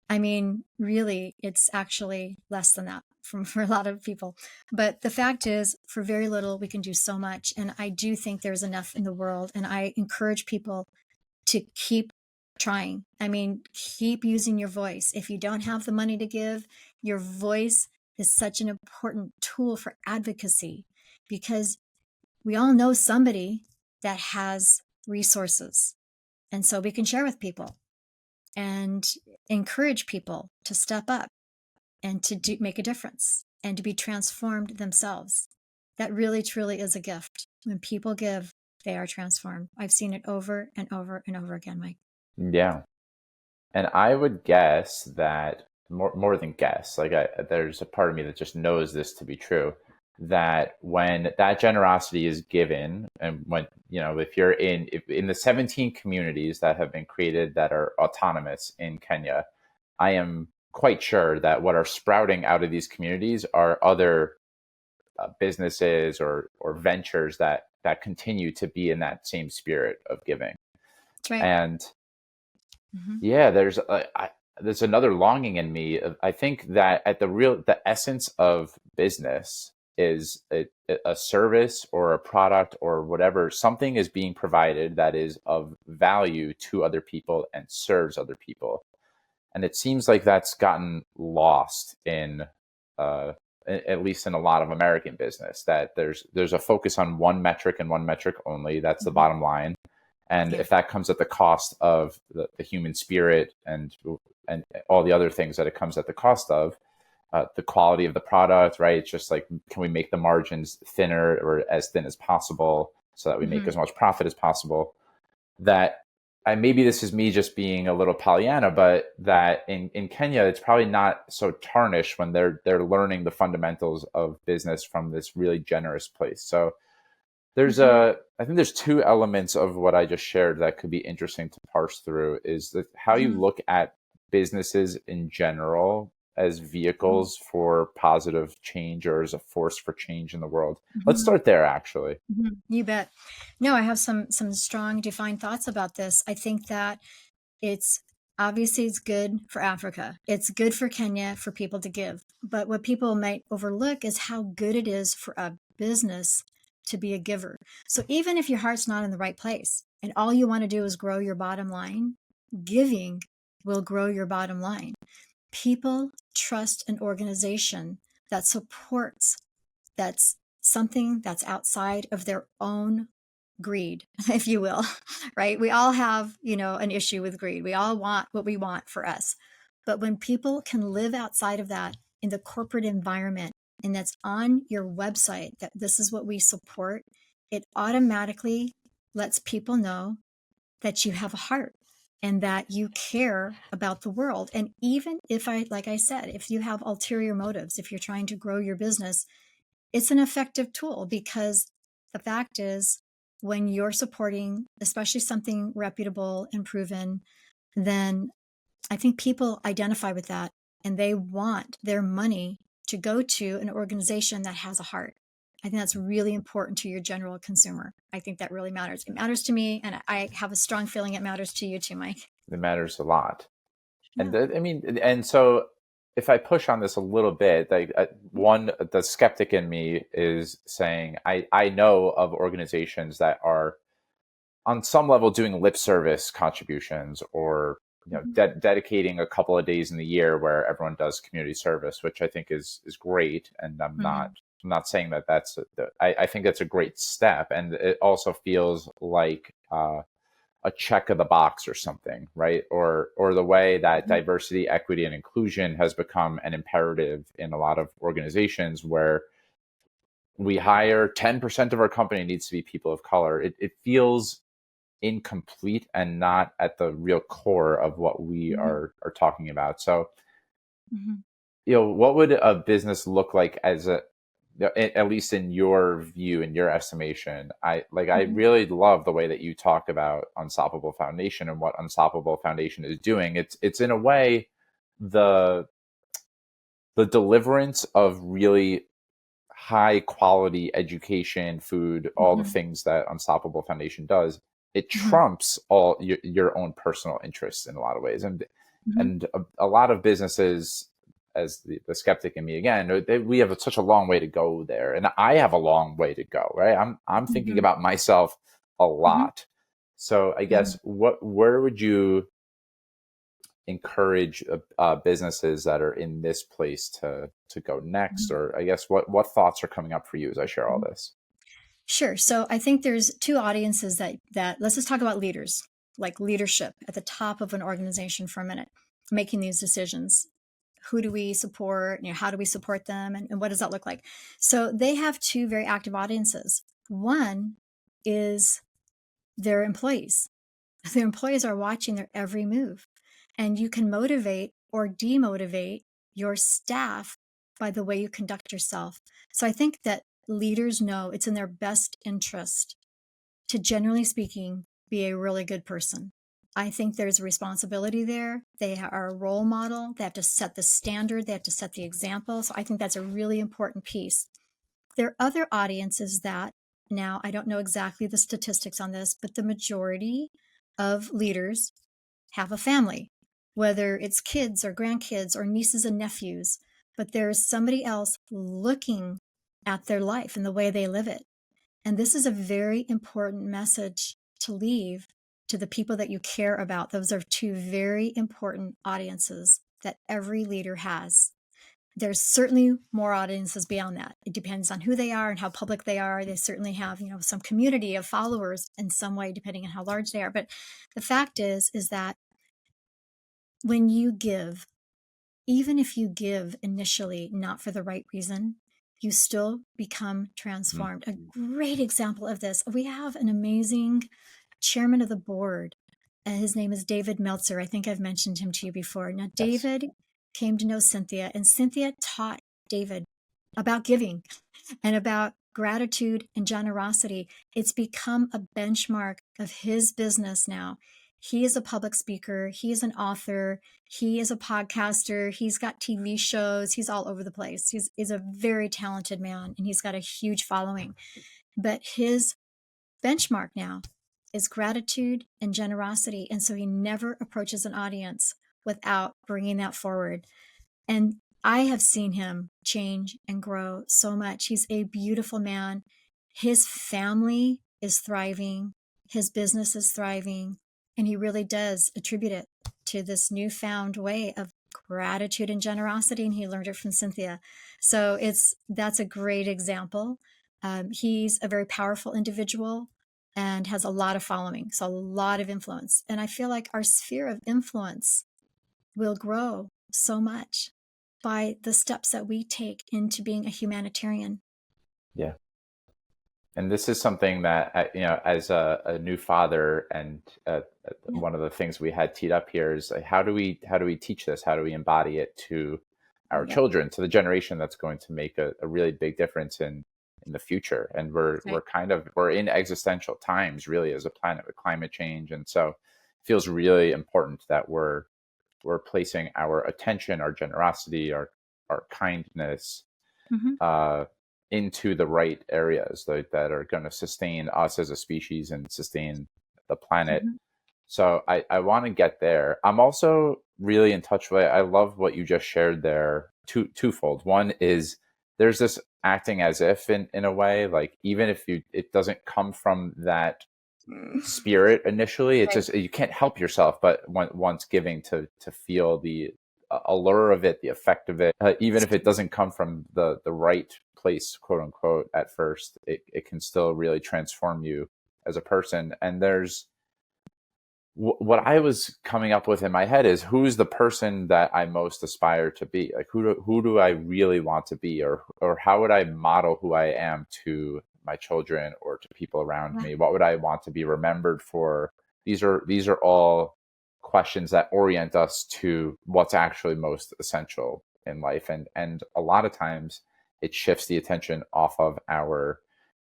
I mean, really, it's actually less than that for a lot of people. But the fact is, for very little, we can do so much. And I do think there's enough in the world. And I encourage people to keep trying. I mean, keep using your voice. If you don't have the money to give, your voice is such an important tool for advocacy because we all know somebody that has resources. And so we can share with people and encourage people to step up and to make a difference and to be transformed themselves. That really, truly is a gift. When people give, they are transformed. I've seen it over and over and over again, Mike. Yeah. And I would guess that more than guess, like there's a part of me that just knows this to be true, that when that generosity is given, and when if you're in the 17 communities that have been created that are autonomous in Kenya, I am quite sure that what are sprouting out of these communities are other businesses or ventures that continue to be in that same spirit of giving. That's right. And Mm-hmm. yeah, there's another longing in me. I think that the essence of business is a service or a product or whatever, something is being provided that is of value to other people and serves other people. And it seems like that's gotten lost in, uh, at least in a lot of American business, that there's a focus on one metric and one metric only. That's the Mm-hmm. bottom line. And Yeah. if that comes at the cost of the human spirit and all the other things that it comes at the cost of, the quality of the product, right? It's just like, can we make the margins thinner or as thin as possible so that we make Mm-hmm. as much profit as possible? That maybe this is me just being a little Pollyanna, but that in Kenya, it's probably not so tarnished when they're learning the fundamentals of business from this really generous place. So Mm-hmm. I think there's two elements of what I just shared that could be interesting to parse through is that how you Mm-hmm. look at businesses in general as vehicles for positive change or as a force for change in the world. Let's Mm-hmm. start there, actually. You bet. No, I have some strong defined thoughts about this. I think that it's obviously it's good for Africa. It's good for Kenya for people to give. But what people might overlook is how good it is for a business to be a giver. So even if your heart's not in the right place and all you want to do is grow your bottom line, giving will grow your bottom line. People trust an organization that supports that's something that's outside of their own greed, if you will, right? We all have, an issue with greed. We all want what we want for us. But when people can live outside of that in the corporate environment and that's on your website, that this is what we support, it automatically lets people know that you have a heart and that you care about the world. And even if like I said, if you have ulterior motives, if you're trying to grow your business, it's an effective tool because the fact is, when you're supporting, especially something reputable and proven, then I think people identify with that and they want their money to go to an organization that has a heart. I think that's really important to your general consumer. I think that really matters. It matters to me, and I have a strong feeling it matters to you too, Mike. It matters a lot. And Yeah. and so if I push on this a little bit, like one, the skeptic in me is saying, I know of organizations that are on some level doing lip service contributions or Mhm. dedicating a couple of days in the year where everyone does community service, which I think is great. And Mhm. I'm not saying that I think that's a great step. And it also feels like a check of the box or something, right? Or the way that diversity, equity, and inclusion has become an imperative in a lot of organizations where we hire 10% of our company needs to be people of color. It feels incomplete and not at the real core of what we Mhm. are talking about. So, Mhm. what would a business look like as a, at least in your view, in your estimation? I Mhm. really love the way that you talk about Unstoppable Foundation and what Unstoppable Foundation is doing. It's in a way the deliverance of really high quality education, food, all the Mhm. things that Unstoppable Foundation does. It Mhm. trumps all your own personal interests in a lot of ways, Mhm. and a lot of businesses, as the skeptic in me again, we have such a long way to go there, and I have a long way to go. Right, I'm thinking Mhm. about myself a Mhm. lot. So I Mhm. guess where would you encourage businesses that are in this place to go next, Mhm. or I guess what thoughts are coming up for you as I share all Mhm. this? Sure. So I think there's two audiences that let's just talk about leaders, like leadership at the top of an organization for a minute, making these decisions. Who do we support? How do we support them? And what does that look like? So they have two very active audiences. One is their employees. Their employees are watching their every move. And you can motivate or demotivate your staff by the way you conduct yourself. So I think that leaders know it's in their best interest to, generally speaking, be a really good person. I think there's a responsibility there. They are a role model. They have to set the standard, they have to set the example. So I think that's a really important piece. There are other audiences that, now I don't know exactly the statistics on this, but the majority of leaders have a family, whether it's kids or grandkids or nieces and nephews, but there's somebody else looking at their life and the way they live it. And this is a very important message to leave to the people that you care about. Those are two very important audiences that every leader has. There's certainly more audiences beyond that. It depends on who they are and how public they are. They certainly have, some community of followers in some way, depending on how large they are. But the fact is that when you give, even if you give initially not for the right reason, you still become Mm. transformed. A great example of this, we have an amazing chairman of the board. His name is David Meltzer. I think I've mentioned him to you before. Now, Yes. David came to know Cynthia, and Cynthia taught David about giving and about gratitude and generosity. It's become a benchmark of his business now. He is a public speaker, he is an author, he is a podcaster, he's got TV shows, he's all over the place. He's a very talented man and he's got a huge following. But his benchmark now is gratitude and generosity. And so he never approaches an audience without bringing that forward. And I have seen him change and grow so much. He's a beautiful man. His family is thriving, his business is thriving, and he really does attribute it to this newfound way of gratitude and generosity. And he learned it from Cynthia. So that's a great example. He's a very powerful individual and has a lot of following, so a lot of influence. And I feel like our sphere of influence will grow so much by the steps that we take into being a humanitarian. Yeah. And this is something that as a new father, and Yeah. one of the things we had teed up here is, like, how do we teach this? How do we embody it to our Yep. children, to the generation that's going to make a really big difference in the future? And we're Right. we're in existential times, really, as a planet, with climate change, and so it feels really important that we're placing our attention, our generosity, our kindness, Mm-hmm. uh, into the right areas that are going to sustain us as a species and sustain the planet. Mm-hmm. So I want to get there. I'm also really in touch with. I love what you just shared there. Twofold. One is there's this acting as if, in a way, like, even if it doesn't come from that spirit initially, it's Right. just you can't help yourself but once giving to feel the allure of it, the effect of it, even It's if it true. doesn't come from the right place, quote unquote, at first. It can still really transform you as a person. And what I was coming up with in my head is, who's the person that I most aspire to be? Like, who do I really want to be, or how would I model who I am to my children or to people around Right. me? What would I want to be remembered for? These are all questions that orient us to what's actually most essential in life, and a lot of times it shifts the attention off of our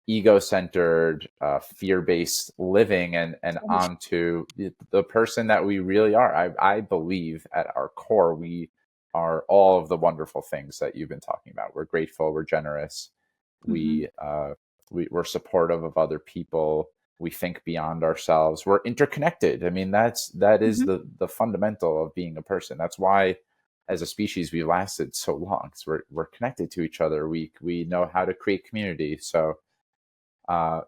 ego-centered, fear-based living, and onto the person that we really are. I believe at our core we are all of the wonderful things that you've been talking about. We're grateful, we're generous, Hmm. we're supportive of other people, we think beyond ourselves, we're interconnected. I mean, that is Hmm. the fundamental of being a person. That's why as a species we lasted so long, because we're connected to each other. We know how to create community. So uh,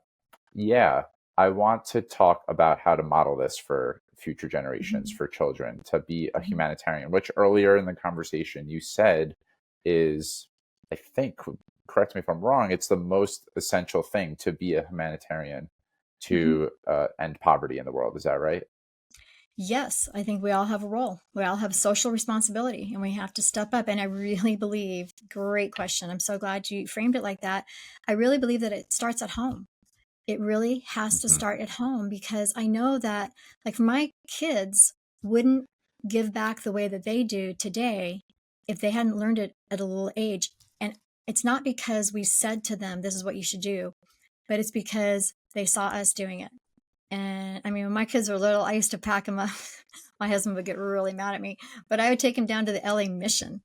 yeah, I want to talk about how to model this for future generations, Hmm. for children, to be a Hmm. humanitarian, which earlier in the conversation you said is, I think, correct me if I'm wrong, it's the most essential thing to be a humanitarian, Hmm. to end poverty in the world. Is that right? Yes, I think we all have a role. We all have social responsibility and we have to step up. And I really believe, great question. I'm so glad you framed it like that. I really believe that it starts at home. It really has to Hmm. start at home because I know that, like, my kids wouldn't give back the way that they do today if they hadn't learned it at a little age. And it's not because we said to them, this is what you should do, but it's because they saw us doing it. And I mean, when my kids were little, I used to pack them up. My husband would get really mad at me, but I would take him down to the LA mission.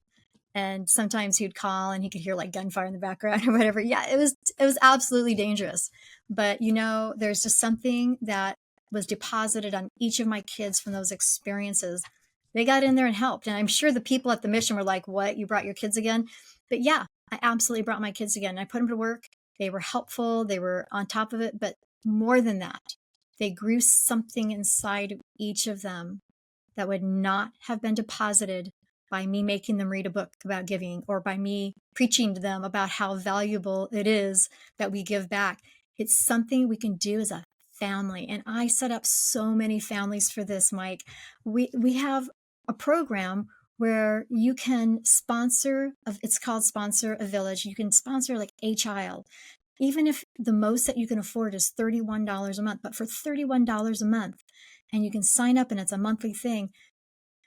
And sometimes he'd call and he could hear like gunfire in the background or whatever. Yeah, it was absolutely dangerous. But there's just something that was deposited on each of my kids from those experiences. They got in there and helped. And I'm sure the people at the mission were like, "What? You brought your kids again?" But yeah, I absolutely brought my kids again. I put them to work. They were helpful, they were on top of it, but more than that, they grew something inside of each of them that would not have been deposited by me making them read a book about giving or by me preaching to them about how valuable it is that we give back. It's something we can do as a family. And I set up so many families for this, Mike. We have a program where you can sponsor, it's called Sponsor a Village. You can sponsor like a child, even if the most that you can afford is $31 a month. But for $31 a month, and you can sign up and it's a monthly thing,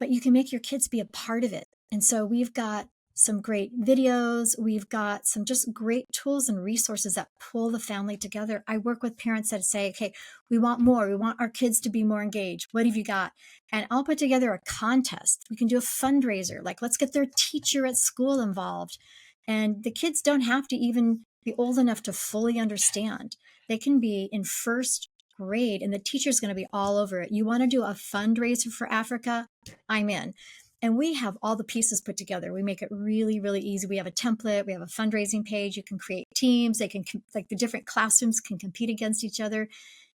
but you can make your kids be a part of it. And so we've got some great videos. We've got some just great tools and resources that pull the family together. I work with parents that say, okay, we want more. We want our kids to be more engaged. What have you got? And I'll put together a contest. We can do a fundraiser. Like, let's get their teacher at school involved. And the kids don't have to even be old enough to fully understand. They can be in first grade and the teacher's going to be all over it. You want to do a fundraiser for Africa? I'm in. And we have all the pieces put together. We make it really, really easy. We have a template, we have a fundraising page. You can create teams. They can, like, the different classrooms can compete against each other.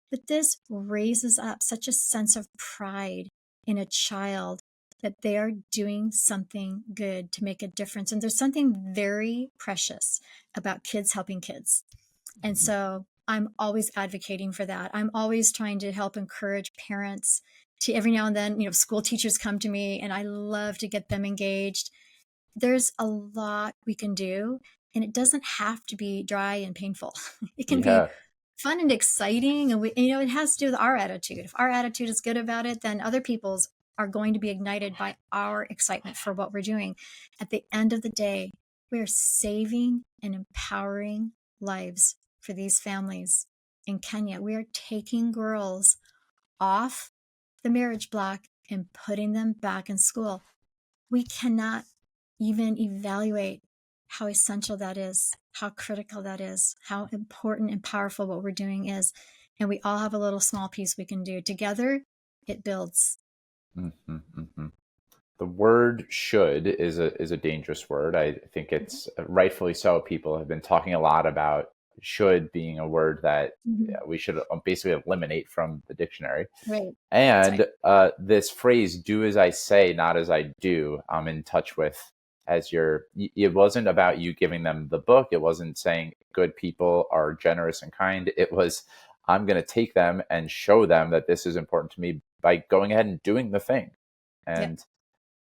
But this raises up such a sense of pride in a child that they are doing something good to make a difference. And there's something very precious about kids helping kids. And Hmm. so I'm always advocating for that. I'm always trying to help encourage parents to, every now and then, school teachers come to me and I love to get them engaged. There's a lot we can do, and it doesn't have to be dry and painful. It can be Yeah. fun and exciting. And it has to do with our attitude. If our attitude is good about it, then other people's are going to be ignited by our excitement for what we're doing. At the end of the day, we're saving and empowering lives for these families in Kenya. We are taking girls off the marriage block and putting them back in school. We cannot even evaluate how essential that is, how critical that is, how important and powerful what we're doing is. And we all have a little small piece we can do. Together, it builds. Hmm. Hmm. The word "should" is a dangerous word. I think it's rightfully so. People have been talking a lot about "should" being a word that Mhm. we should basically eliminate from the dictionary. Right. That's right. And this phrase, "do as I say, not as I do," I'm in touch with. It wasn't about you giving them the book. It wasn't saying good people are generous and kind. It was, I'm going to take them and show them that this is important to me by going ahead and doing the thing. Yeah. And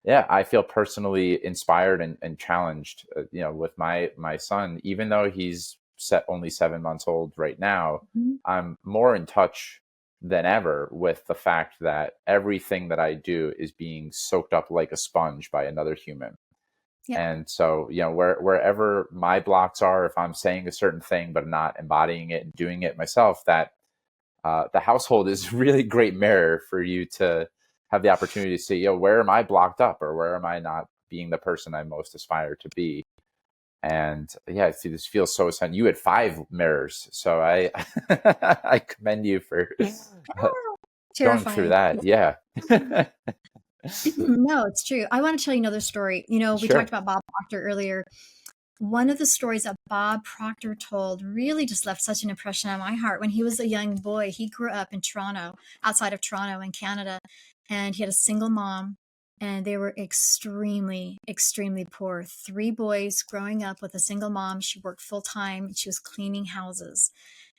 yeah, I feel personally inspired and challenged, with my son, even though he's only 7 months old right now. Mhm. I'm more in touch than ever with the fact that everything that I do is being soaked up like a sponge by another human. Yeah. And so, wherever my blocks are, if I'm saying a certain thing but not embodying it and doing it myself, that the household is a really great mirror for you to have the opportunity to see, where am I blocked up, or where am I not being the person I most aspire to be? And yeah, see, this feels so essential. You had 5 mirrors, so I I commend you for going through Terrifying. that. Yeah. No, it's true. I want to tell you another story. We talked Sure. about Bob Proctor earlier. One of the stories that Bob Proctor told really just left such an impression on my heart. When he was a young boy, he grew up in Toronto, outside of Toronto in Canada, and he had a single mom, and they were extremely, extremely poor. 3 boys growing up with a single mom. She worked full time. She was cleaning houses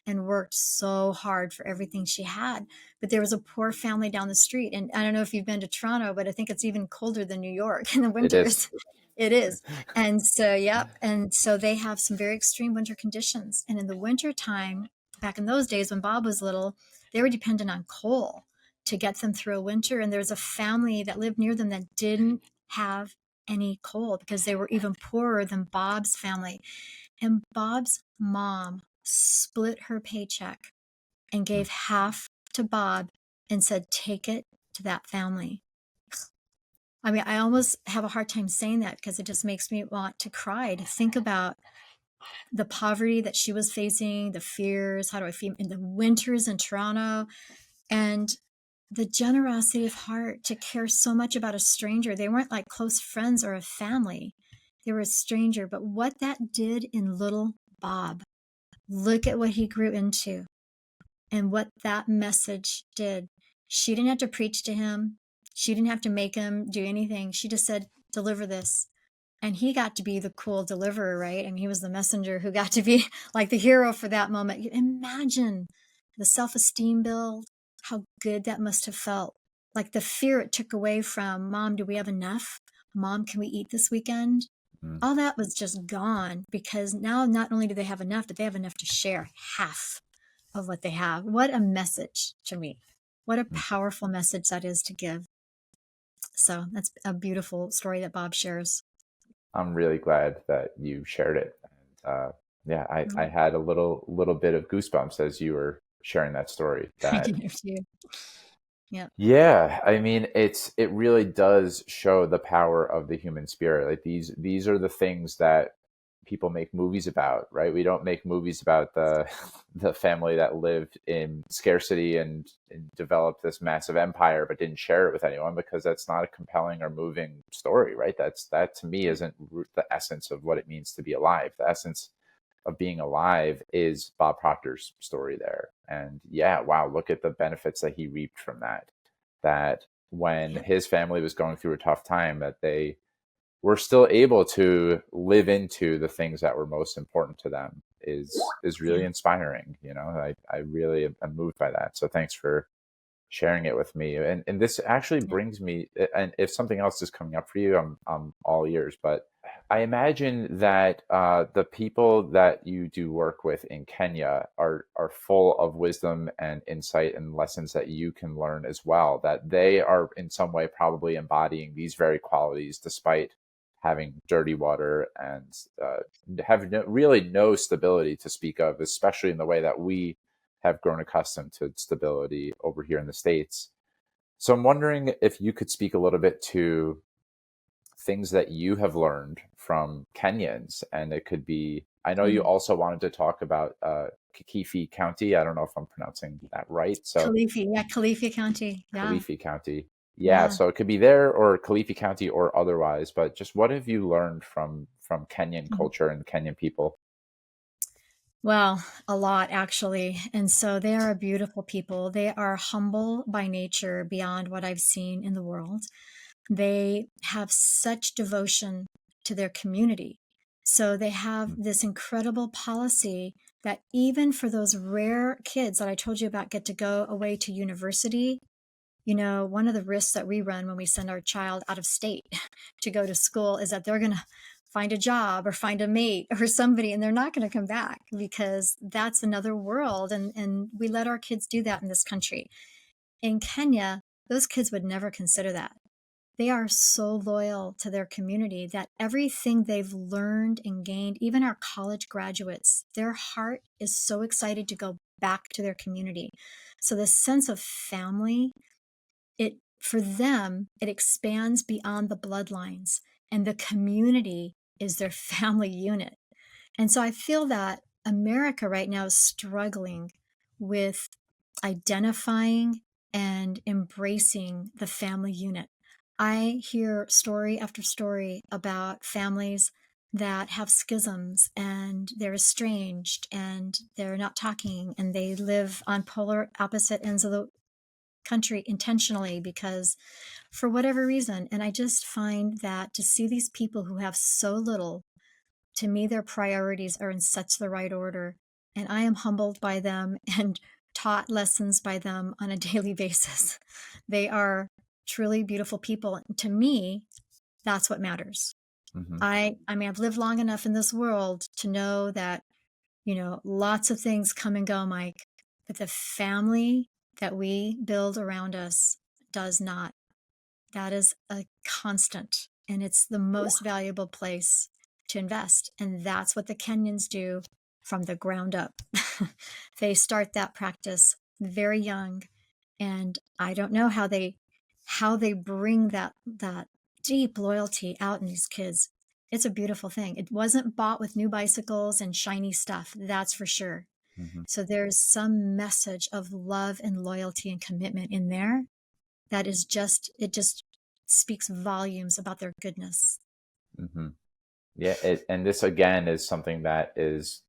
and worked so hard for everything she had. But there was a poor family down the street. And I don't know if you've been to Toronto, but I think it's even colder than New York in the It is. winters. It is. And so, yep. And so they have some very extreme winter conditions. And in the winter time, back in those days when Bob was little, they were dependent on coal to get them through a winter. And there was a family that lived near them that didn't have any coal because they were even poorer than Bob's family. And Bob's mom split her paycheck and Mm, gave half to Bob and said, take it to that family. I mean, I almost have a hard time saying that because it just makes me want to cry to think about the poverty that she was facing, the fears, how do I feel in the winters in Toronto, and the generosity of heart to care so much about a stranger. They weren't like close friends or a family. They were a stranger. But what that did in little Bob, look at what he grew into and what that message did. She didn't have to preach to him. She didn't have to make him do anything. She just said, deliver this. And he got to be the cool deliverer, right? I mean, he was the messenger who got to be like the hero for that moment. Imagine the self-esteem build, how good that must have felt. Like the fear it took away from, Mom, do we have enough? Mom, can we eat this weekend? mm, All that was just gone because now not only do they have enough, but they have enough to share half of what they have. What a message to me. What a mm. powerful message that is to give. So that's a beautiful story that Bob shares. I'm really glad that you shared it. And yeah, I Mm. had a little bit of goosebumps as you were sharing that story. I That can hear you. Yeah. Yeah, I mean, it really does show the power of the human spirit. Like these are the things that people make movies about, right? We don't make movies about the the family that lived in scarcity and developed this massive empire but didn't share it with anyone, because that's not a compelling or moving story, right? That to me isn't the essence of what it means to be alive. The essence of being alive is Bob Proctor's story there. And yeah, wow, look at the benefits that he reaped from that. That when Yeah. his family was going through a tough time, that they were still able to live into the things that were most important to them is really Yeah. inspiring. I really am moved by that. So thanks for sharing it with me. And this actually Yeah. brings me, and if something else is coming up for you, I'm all ears. But I imagine that the people that you do work with in Kenya are full of wisdom and insight and lessons that you can learn as well. That they are in some way probably embodying these very qualities, despite having dirty water and have really no stability to speak of, especially in the way that we have grown accustomed to stability over here in the States. So I'm wondering if you could speak a little bit to things that you have learned from Kenyans. And it could be, I know you Mm. also wanted to talk about Kilifi County. I don't know if I'm pronouncing that right. So Kalifi. Yeah. Kalifi County. Yeah. Kilifi County. Yeah, Yeah. so it could be there or Kilifi County or otherwise, but just what have you learned from Kenyan Mhm. culture and Kenyan people? Well, a lot actually. And so they are a beautiful people. They are humble by nature beyond what I've seen in the world. They have such devotion to their community. So they have Mm, this incredible policy that even for those rare kids that I told you about get to go away to university, one of the risks that we run when we send our child out of state to go to school is that they're going to find a job or find a mate or somebody, and they're not going to come back, because that's another world. And we let our kids do that in this country. In Kenya, those kids would never consider that. They are so loyal to their community that everything they've learned and gained, even our college graduates, their heart is so excited to go back to their community. So the sense of family, for them, it expands beyond the bloodlines, and the community is their family unit. And so I feel that America right now is struggling with identifying and embracing the family unit. I hear story after story about families that have schisms, and they're estranged, and they're not talking, and they live on polar opposite ends of the country intentionally, because for whatever reason. And I just find that to see these people who have so little, to me, their priorities are in such the right order. And I am humbled by them and taught lessons by them on a daily basis. They are truly beautiful people. And to me, that's what matters. Hmm. I mean, I've lived long enough in this world to know that, lots of things come and go, Mike, but the family that we build around us does not. That is a constant, and it's the most valuable place to invest. And that's what the Kenyans do from the ground up. They start that practice very young, and I don't know how they bring that deep loyalty out in these kids. It's a beautiful thing. It wasn't bought with new bicycles and shiny stuff, that's for sure. Hmm. So there's some message of love and loyalty and commitment in there that it just speaks volumes about their goodness. Hmm. Yeah, and this again is something that is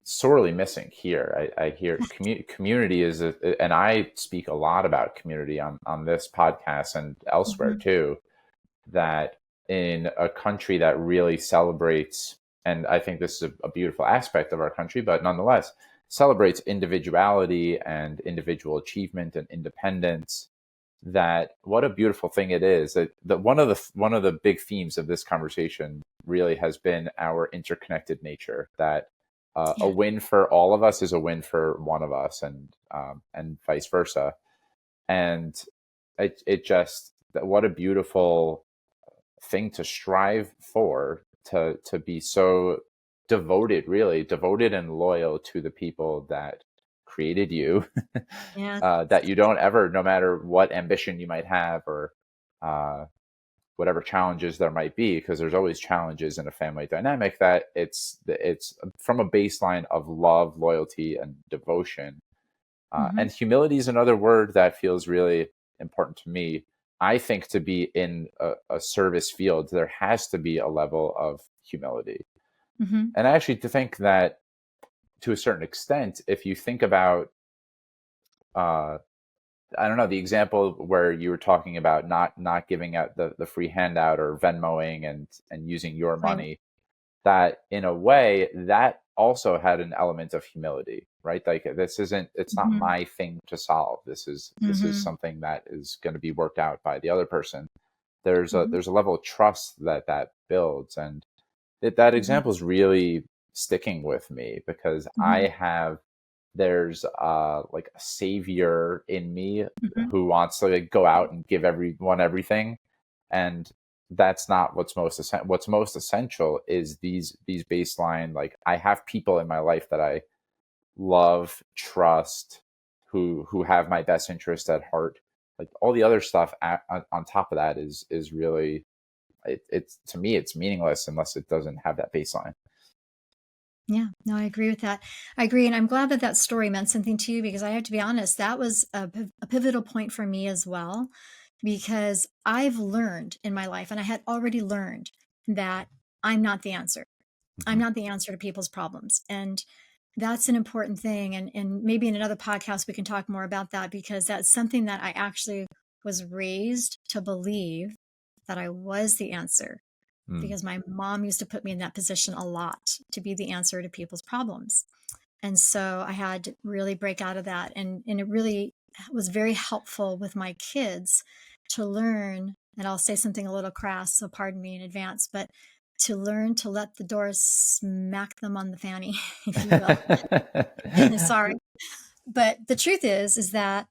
sorely missing here. I hear community is, and I speak a lot about community on this podcast and elsewhere Mhm, too. That in a country that really celebrates, and I think this is a beautiful aspect of our country, but nonetheless celebrates individuality and individual achievement and independence, that what a beautiful thing it is that one of the big themes of this conversation really has been our interconnected nature, that a yeah, win for all of us is a win for one of us, and vice versa. And it just, what a beautiful thing to strive for, to be so devoted, really devoted and loyal to the people that created you, yeah, that you don't ever, no matter what ambition you might have, or uh, whatever challenges there might be, because there's always challenges in a family dynamic, that it's from a baseline of love, loyalty, and devotion. mhm, And humility is another word that feels really important to me. I think to be in a service field, there has to be a level of humility. mhm, And I actually to think that, to a certain extent, if you think about, uh, I don't know, the example where you were talking about not giving out the free handout or Venmoing and using your right, money, that in a way that also had an element of humility, right? Like, it's not mhm, my thing to solve. This is mhm, something that is going to be worked out by the other person. there's a mhm, there's a level of trust that builds, and that mhm, example is really sticking with me, because mhm, there's like a savior in me mhm, who wants to, like, go out and give everyone everything. And that's not what's most essential is these baseline, like, I have people in my life that I love, trust, who have my best interest at heart. Like, all the other stuff on top of that is really, it's, to me, it's meaningless unless it doesn't have that baseline. yeah, no, I agree with that. I agree, and I'm glad that that story meant something to you, because I have to be honest, that was a pivotal point for me as well, because I've learned in my life, and I had already learned, that I'm not the answer. I'm Hmm. not the answer to people's problems, and that's an important thing. And maybe in another podcast we can talk more about that, because that's something that I actually was raised to believe, that I was the answer, Mm. because my mom used to put me in that position a lot, to be the answer to people's problems. And so I had to really break out of that, and it really was very helpful with my kids to learn, and I'll say something a little crass, so pardon me in advance, but to learn to let the door smack them on the fanny, if you will. Sorry. But the truth is that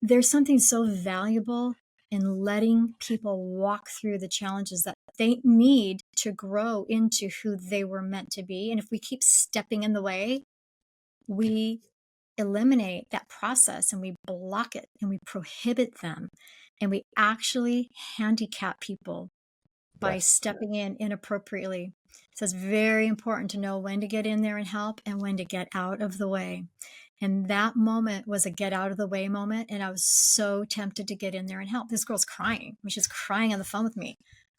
there's something so valuable in letting people walk through the challenges that they need to grow into who they were meant to be. And if we keep stepping in the way, we eliminate that process and we block it and we prohibit them and we actually handicap people by Yes. stepping in inappropriately. So it's very important to know when to get in there and help and when to get out of the way. And that moment was a get out of the way moment. And I was so tempted to get in there and help. This girl's crying. She's crying on the phone with me.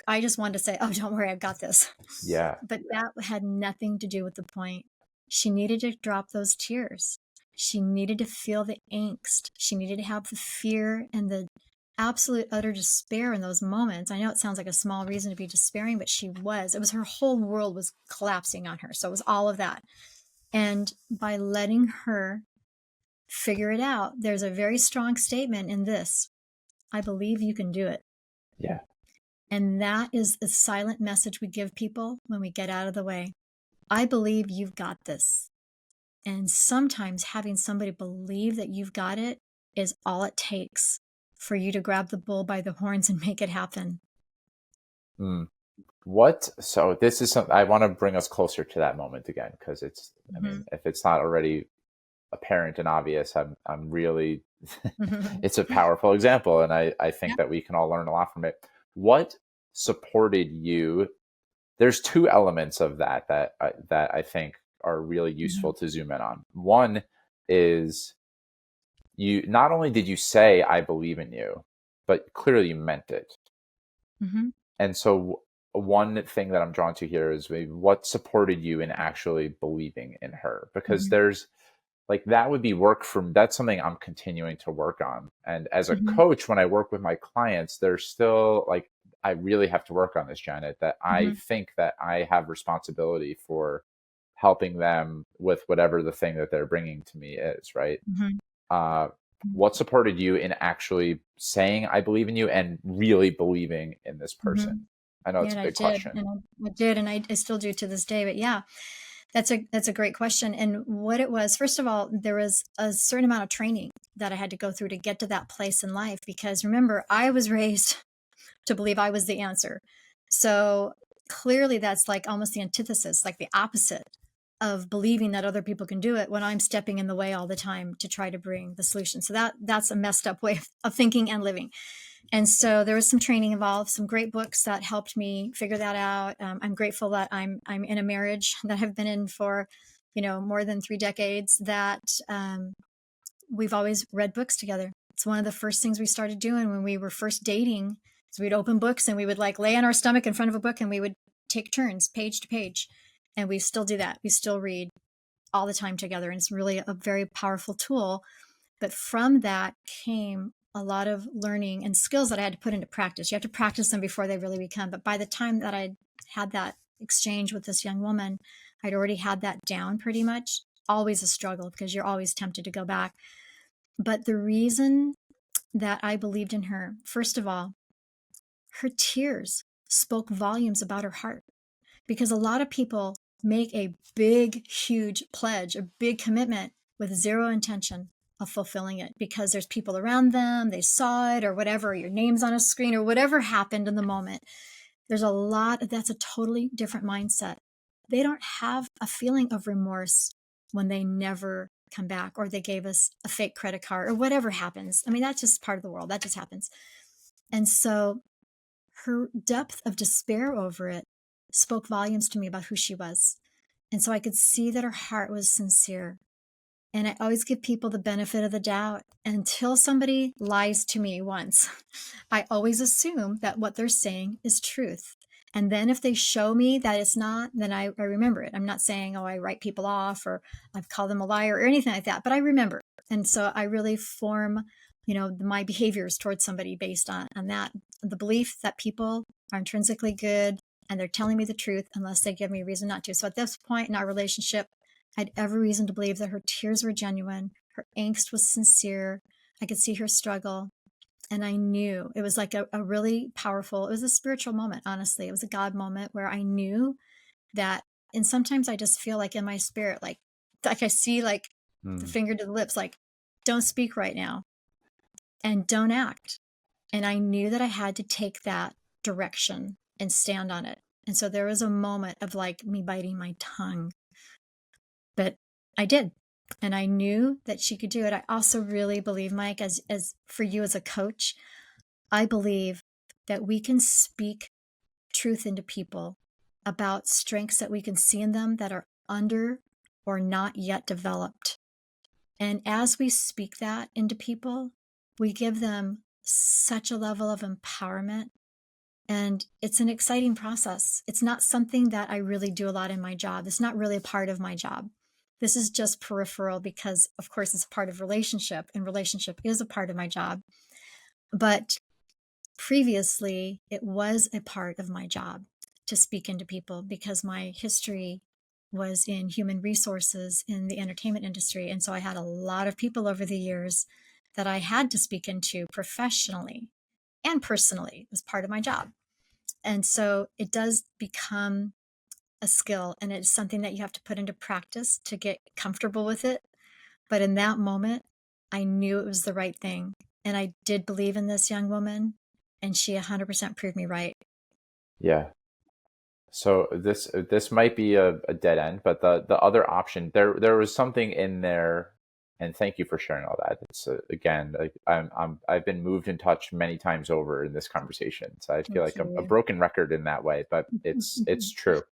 I just wanted to say, oh, don't worry, I've got this. Yeah. But that had nothing to do with the point. She needed to drop those tears. She needed to feel the angst. She needed to have the fear and the absolute utter despair in those moments. I know it sounds like a small reason to be despairing, but she was. It was her whole world was collapsing on her. So it was all of that. And by letting her figure it out, there's a very strong statement in this: I believe you can do it. Yeah. And that is the silent message we give people when we get out of the way. I believe you've got this. And sometimes having somebody believe that you've got it is all it takes for you to grab the bull by the horns and make it happen. Mm. So this is something I want to bring us closer to that moment again, because it's, I mean, if it's not already apparent and obvious, I'm really, it's a powerful example. And I think that we can all learn a lot from it. What supported you? There's two elements of that I think are really useful to zoom in on. One is, you not only did you say I believe in you, but clearly you meant it. And so one thing that I'm drawn to here is maybe what supported you in actually believing in her, because there's like, that would be that's something I'm continuing to work on. And as a coach, when I work with my clients, there's still like, I really have to work on this, Janet, that I think that I have responsibility for helping them with whatever the thing that they're bringing to me is, right? What supported you in actually saying I believe in you and really believing in this person? I know it's a big question. And I still do to this day. But yeah, that's a great question. And what it was, first of all, there was a certain amount of training that I had to go through to get to that place in life. Because remember, I was raised to believe I was the answer. So clearly that's like almost the antithesis, like the opposite of believing that other people can do it, when I'm stepping in the way all the time to try to bring the solution. So that's a messed up way of thinking and living. And so there was some training involved, some great books that helped me figure that out. I'm grateful that I'm in a marriage that I've been in for, more than 3 decades, that we've always read books together. It's one of the first things we started doing when we were first dating. So we'd open books and we would like lay on our stomach in front of a book and we would take turns, page to page. And we still do that. We still read all the time together. And it's really a very powerful tool. But from that came a lot of learning and skills that I had to put into practice. You have to practice them before they really become. But by the time that I had that exchange with this young woman, I'd already had that down pretty much. Always a struggle because you're always tempted to go back. But the reason that I believed in her, first of all, her tears spoke volumes about her heart. Because a lot of people make a big, huge pledge, a big commitment with zero intention of fulfilling it, because there's people around them, they saw it or whatever, your name's on a screen or whatever happened in the moment. There's that's a totally different mindset. They don't have a feeling of remorse when they never come back, or they gave us a fake credit card or whatever happens. I mean, that's just part of the world. That just happens. And so her depth of despair over it spoke volumes to me about who she was. And so I could see that her heart was sincere. And I always give people the benefit of the doubt until somebody lies to me once. I always assume that what they're saying is truth. And then if they show me that it's not, then I remember it. I'm not saying, oh, I write people off or I've called them a liar or anything like that, but I remember. And so I really form, my behaviors towards somebody based on that. The belief that people are intrinsically good and they're telling me the truth unless they give me a reason not to. So at this point in our relationship, I had every reason to believe that her tears were genuine. Her angst was sincere. I could see her struggle. And I knew it was like a really powerful, it was a spiritual moment, honestly. It was a God moment where I knew that, and sometimes I just feel like in my spirit, like I see like the Mm. finger to the lips, like, don't speak right now and don't act. And I knew that I had to take that direction and stand on it. And so there was a moment of like me biting my tongue, but I did. And I knew that she could do it. I also really believe, Mike, as for you as a coach, I believe that we can speak truth into people about strengths that we can see in them that are under or not yet developed. And as we speak that into people, we give them such a level of empowerment. And it's an exciting process. It's not something that I really do a lot in my job. It's not really a part of my job. This is just peripheral because, of course, it's a part of relationship, and relationship is a part of my job. But previously, it was a part of my job to speak into people because my history was in human resources in the entertainment industry. And so I had a lot of people over the years that I had to speak into professionally and personally. It was part of my job. And so it does become a skill, and it's something that you have to put into practice to get comfortable with it. But in that moment, I knew it was the right thing. And I did believe in this young woman, and she 100% proved me right. Yeah. So this might be a dead end, but the other option, there was something in there, and thank you for sharing all that. It's again, like, I've been moved and touched many times over in this conversation, so I feel Thank like a you. broken record in that way, but it's true.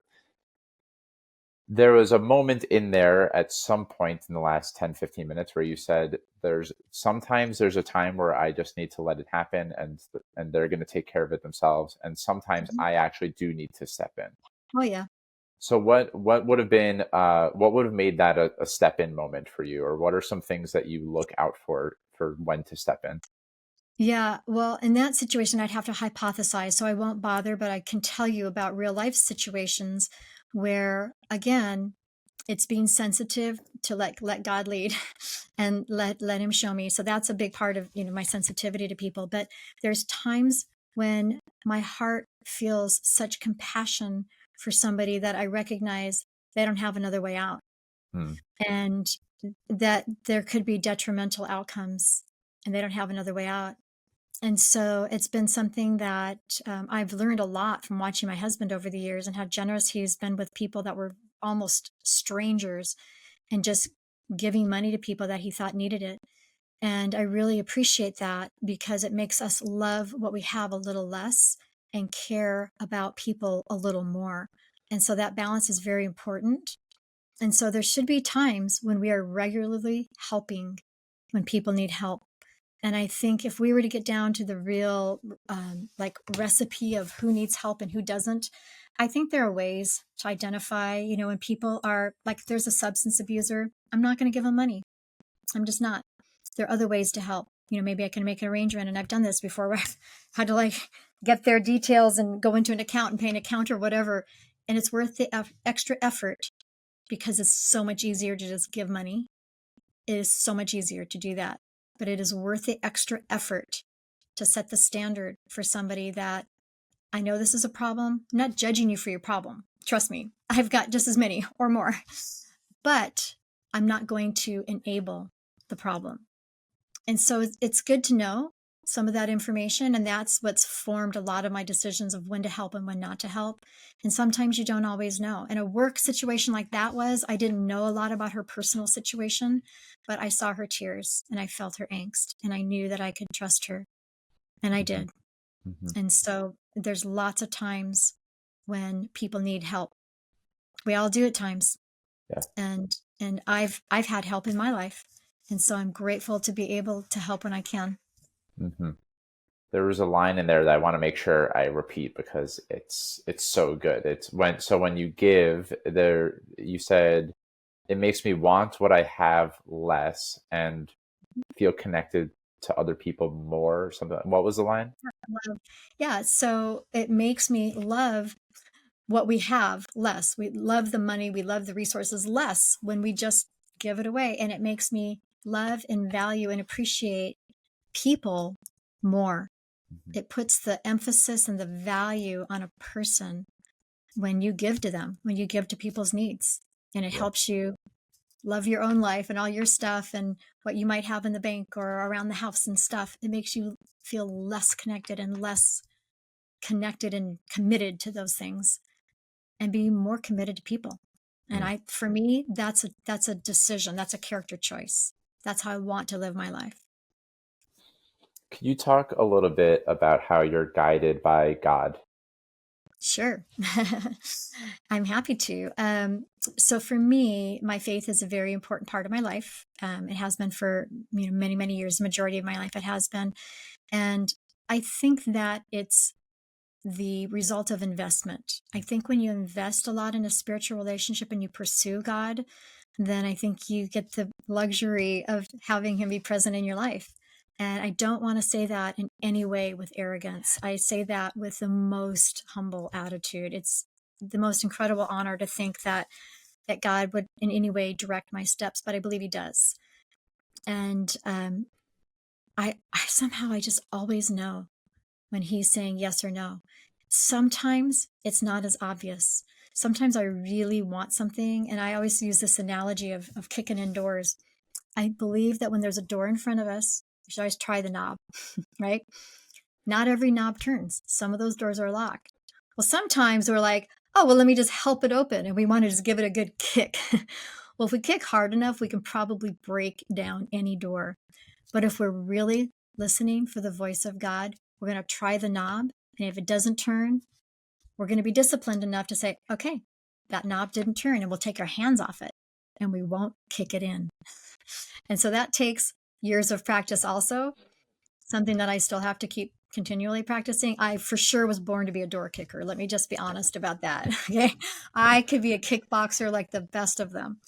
There was a moment in there at some point in the last 10-15 minutes where you said there's a time where I just need to let it happen, and they're going to take care of it themselves, and sometimes Mhm. I actually do need to step in. Oh, yeah. So what would have been what would have made that a step in moment for you, or what are some things that you look out for when to step in? Yeah. Well, in that situation, I'd have to hypothesize. So I won't bother, but I can tell you about real life situations where, again, it's being sensitive to let God lead and let him show me. So that's a big part of, my sensitivity to people. But there's times when my heart feels such compassion for somebody that I recognize they don't have another way out, Hmm. and that there could be detrimental outcomes, and they don't have another way out. And so it's been something that I've learned a lot from watching my husband over the years, and how generous he's been with people that were almost strangers, and just giving money to people that he thought needed it. And I really appreciate that because it makes us love what we have a little less and care about people a little more. And so that balance is very important. And so there should be times when we are regularly helping when people need help. And I think if we were to get down to the real like recipe of who needs help and who doesn't, I think there are ways to identify, when people are like, if there's a substance abuser, I'm not going to give them money. I'm just not. There are other ways to help. Maybe I can make an arrangement, and I've done this before where I've had to like get their details and go into an account and pay an account or whatever. And it's worth the extra effort because it's so much easier to just give money. It is so much easier to do that, but it is worth the extra effort to set the standard for somebody that I know this is a problem. I'm not judging you for your problem. Trust me, I've got just as many or more, but I'm not going to enable the problem. And so it's good to know some of that information. And that's what's formed a lot of my decisions of when to help and when not to help. And sometimes you don't always know. And a work situation like that I didn't know a lot about her personal situation, but I saw her tears and I felt her angst, and I knew that I could trust her. And I Hmm. did. Hmm. And so there's lots of times when people need help. We all do at times. Yeah. And I've had help in my life. And so I'm grateful to be able to help when I can. Hmm. There was a line in there that I want to make sure I repeat because it's so good. It's when you give there, you said it makes me want what I have less and feel connected to other people more. Or something. What was the line? Love. Yeah, so it makes me love what we have less. We love the money, we love the resources less when we just give it away. And it makes me love and value and appreciate people more. Mhm. It puts the emphasis and the value on a person when you give to them, when you give to people's needs. And it Yeah. helps you love your own life and all your stuff and what you might have in the bank or around the house and stuff. It makes you feel less connected and less connected and committed to those things and be more committed to people. And Mm. for me, that's a decision. That's a character choice. That's how I want to live my life. Can you talk a little bit about how you're guided by God? Sure. I'm happy to. So for me, my faith is a very important part of my life. It has been for many, many years. The majority of my life, it has been, and I think that it's the result of investment. I think when you invest a lot in a spiritual relationship and you pursue God, then I think you get the luxury of having Him be present in your life. And I don't want to say that in any way with arrogance. I say that with the most humble attitude. It's the most incredible honor to think that God would in any way direct my steps, but I believe He does. And I somehow I just always know when He's saying yes or no. Sometimes it's not as obvious. Sometimes I really want something, and I always use this analogy of kicking in doors. I believe that when there's a door in front of us, we should always try the knob, right? Not every knob turns. Some of those doors are locked. Well, sometimes we're like, oh, well, let me just help it open. And we want to just give it a good kick. Well, if we kick hard enough, we can probably break down any door. But if we're really listening for the voice of God, we're going to try the knob. And if it doesn't turn, we're going to be disciplined enough to say, okay, that knob didn't turn, and we'll take our hands off it and we won't kick it in. And so that takes years of practice also, something that I still have to keep continually practicing. I for sure was born to be a door kicker. Let me just be honest about that. Okay. I could be a kickboxer like the best of them.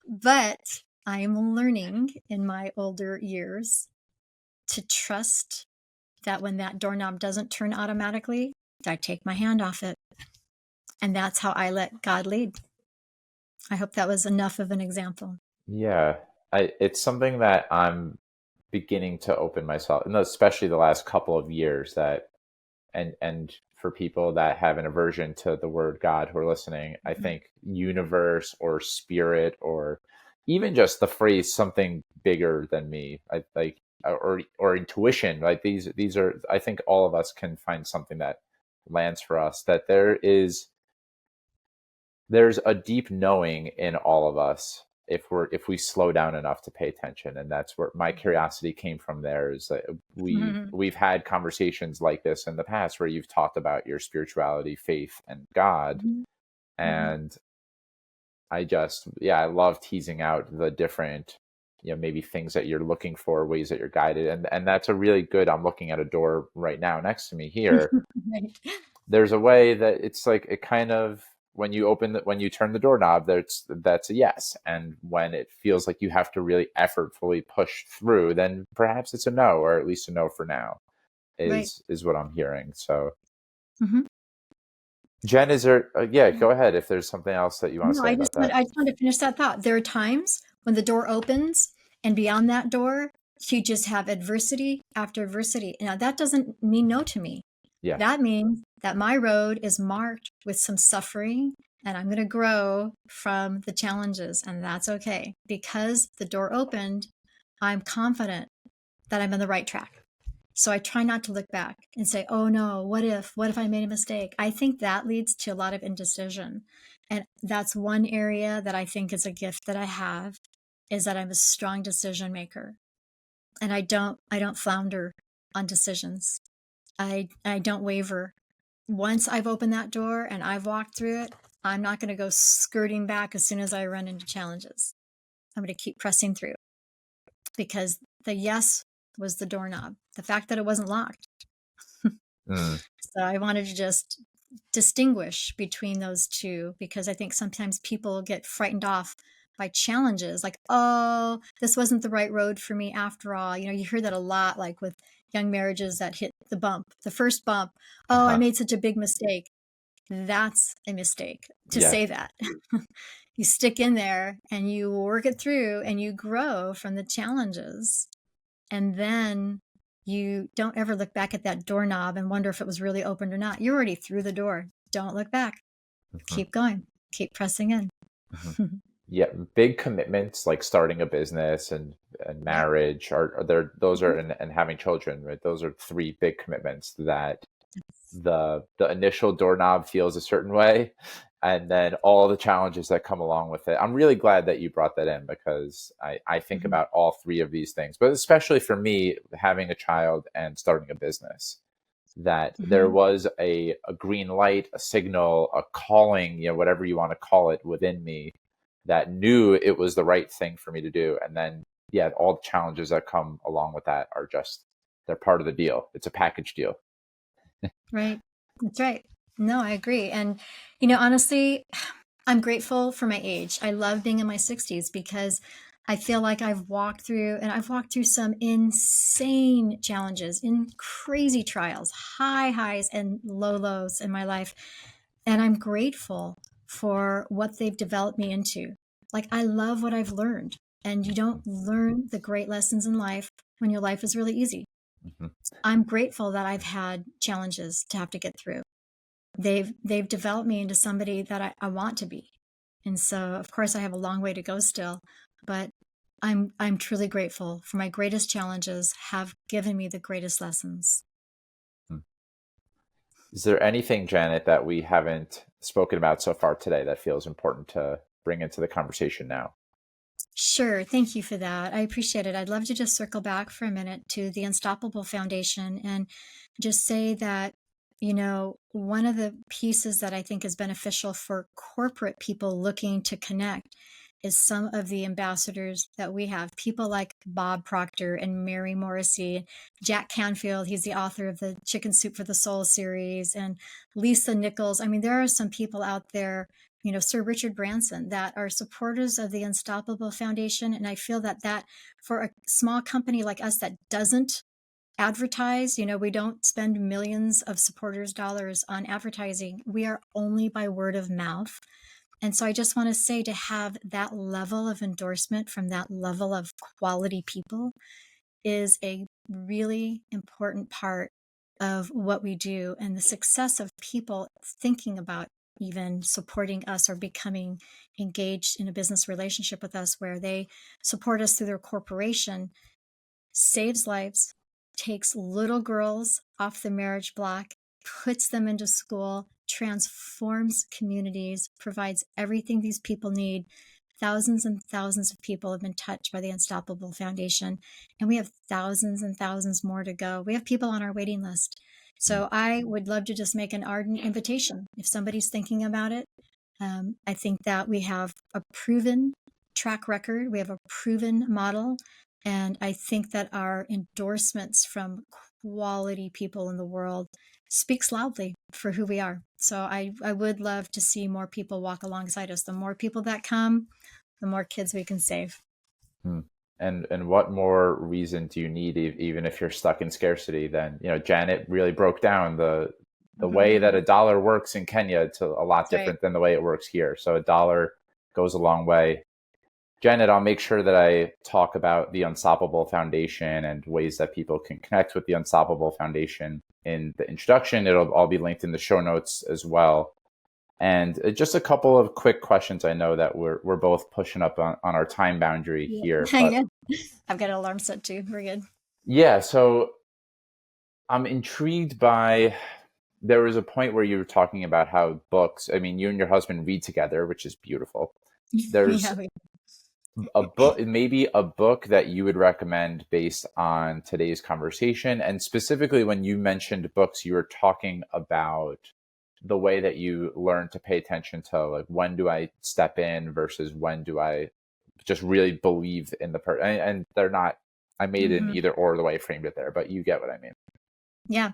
But I am learning in my older years to trust that when that doorknob doesn't turn automatically, I take my hand off it. And that's how I let God lead. I hope that was enough of an example. Yeah, it's something that I'm beginning to open myself, and especially the last couple of years that and for people that have an aversion to the word God who are listening, I Mhm. think universe or spirit or even just the phrase something bigger than me, I like or intuition, like these are I think all of us can find something that lands for us that there's a deep knowing in all of us if we slow down enough to pay attention, and that's where my curiosity came from. There is that Mhm. we've had conversations like this in the past where you've talked about your spirituality, faith, and God, Mhm. Mhm. and I love teasing out the different, maybe things that you're looking for, ways that you're guided, and that's a really good. I'm looking at a door right now next to me here. Right. There's a way that it's like it kind of when you turn the doorknob, that's a yes, and when it feels like you have to really effortfully push through, then perhaps it's a no, or at least a no for now Right. is what I'm hearing. So Mhm. Jen, is there yeah, go ahead if there's something else that you want to No, say about that. I just want to finish that thought. There are times when the door opens and beyond that door, you just have adversity after adversity. Now, that doesn't mean no to me. Yeah. That means that my road is marked with some suffering and I'm going to grow from the challenges, and that's okay. Because the door opened, I'm confident that I'm on the right track. So I try not to look back and say, oh no, what if I made a mistake? I think that leads to a lot of indecision. And that's one area that I think is a gift that I have, is that I'm a strong decision maker. And I don't flounder on decisions. I don't waver. Once I've opened that door and I've walked through it, I'm not going to go skirting back as soon as I run into challenges. I'm going to keep pressing through because the yes was the doorknob. The fact that it wasn't locked. Mm, So I wanted to just distinguish between those two because I think sometimes people get frightened off by challenges like, oh, this wasn't the right road for me after all. You hear that a lot, like with young marriages that hit the first bump. Oh, I uh-huh. made such a big mistake. That's a mistake to Yeah. say that. You stick in there and you work it through and you grow from the challenges. And then You don't ever look back at that doorknob and wonder if it was really opened or not. You're already through the door. Don't look back. Mhm. Keep going. Keep pressing in. Mhm. Yeah, big commitments like starting a business and Yep. marriage are there. Those are Mhm. and having children, right? Those are three big commitments that the initial doorknob feels a certain way, and then all the challenges that come along with it. I'm really glad that you brought that in because I think Mhm. about all three of these things, but especially for me, having a child and starting a business, that there Mhm. was a green light, a signal, a calling, whatever you want to call it, within me that knew it was the right thing for me to do. And then, yeah, all the challenges that come along with that are just, they're part of the deal. It's a package deal. Right. That's right. No, I agree. And, honestly, I'm grateful for my age. I love being in my 60s because I feel like I've walked through some insane challenges, in crazy trials, high highs and low lows in my life. And I'm grateful for what they've developed me into. Like, I love what I've learned. And you don't learn the great lessons in life when your life is really easy. Mhm. I'm grateful that I've had challenges to have to get through. They've developed me into somebody that I want to be. And so of course I have a long way to go still, but I'm truly grateful for my greatest challenges have given me the greatest lessons. Is there anything, Janet, that we haven't spoken about so far today that feels important to bring into the conversation now? Sure. Thank you for that. I appreciate it. I'd love to just circle back for a minute to the Unstoppable Foundation and just say that, one of the pieces that I think is beneficial for corporate people looking to connect is some of the ambassadors that we have. People like Bob Proctor and Mary Morrissey, Jack Canfield, he's the author of the Chicken Soup for the Soul series, and Lisa Nichols. I mean, there are some people out there, Sir Richard Branson, that are supporters of the Unstoppable Foundation. And I feel that for a small company like us that doesn't advertise, we don't spend millions of supporters' dollars on advertising. We are only by word of mouth. And so I just want to say, to have that level of endorsement from that level of quality people is a really important part of what we do, and the success of people thinking about even supporting us or becoming engaged in a business relationship with us where they support us through their corporation saves lives, takes little girls off the marriage block, puts them into school, transforms communities, provides everything these people need. Thousands and thousands of people have been touched by the Unstoppable Foundation, and we have thousands and thousands more to go. We have people on our waiting list. Mm. So I would love to just make an ardent invitation if somebody's thinking about it. I think that we have a proven track record, we have a proven model, and I think that our endorsements from quality people in the world speaks loudly for who we are. So I would love to see more people walk alongside us. The more people that come, the more kids we can save. Hmm. And what more reason do you need, even if you're stuck in scarcity? Then Janet really broke down the way that a Mhm. dollar works in Kenya to a lot That's right. different than the way it works here. So a dollar goes a long way. Janet, I'll make sure that I talk about the Unstoppable Foundation and ways that people can connect with the Unstoppable Foundation in the introduction. It'll all be linked in the show notes as well. And just a couple of quick questions. I know that we're both pushing up on our time boundary Yeah. here, Hang but on. I've got an alarm set too. We're good. yeah, so I'm intrigued by, there was a point where you were talking about how books, I mean, you and your husband read together, which is beautiful. There's Yeah. a book, maybe a book that you would recommend based on today's conversation. And specifically, when you mentioned books, you were talking about the way that you learn to pay attention to, like, when do I step in versus when do I just really believe in the person. And they're not, I made it in Mhm. either or the way I framed it there, but you get what I mean. Yeah.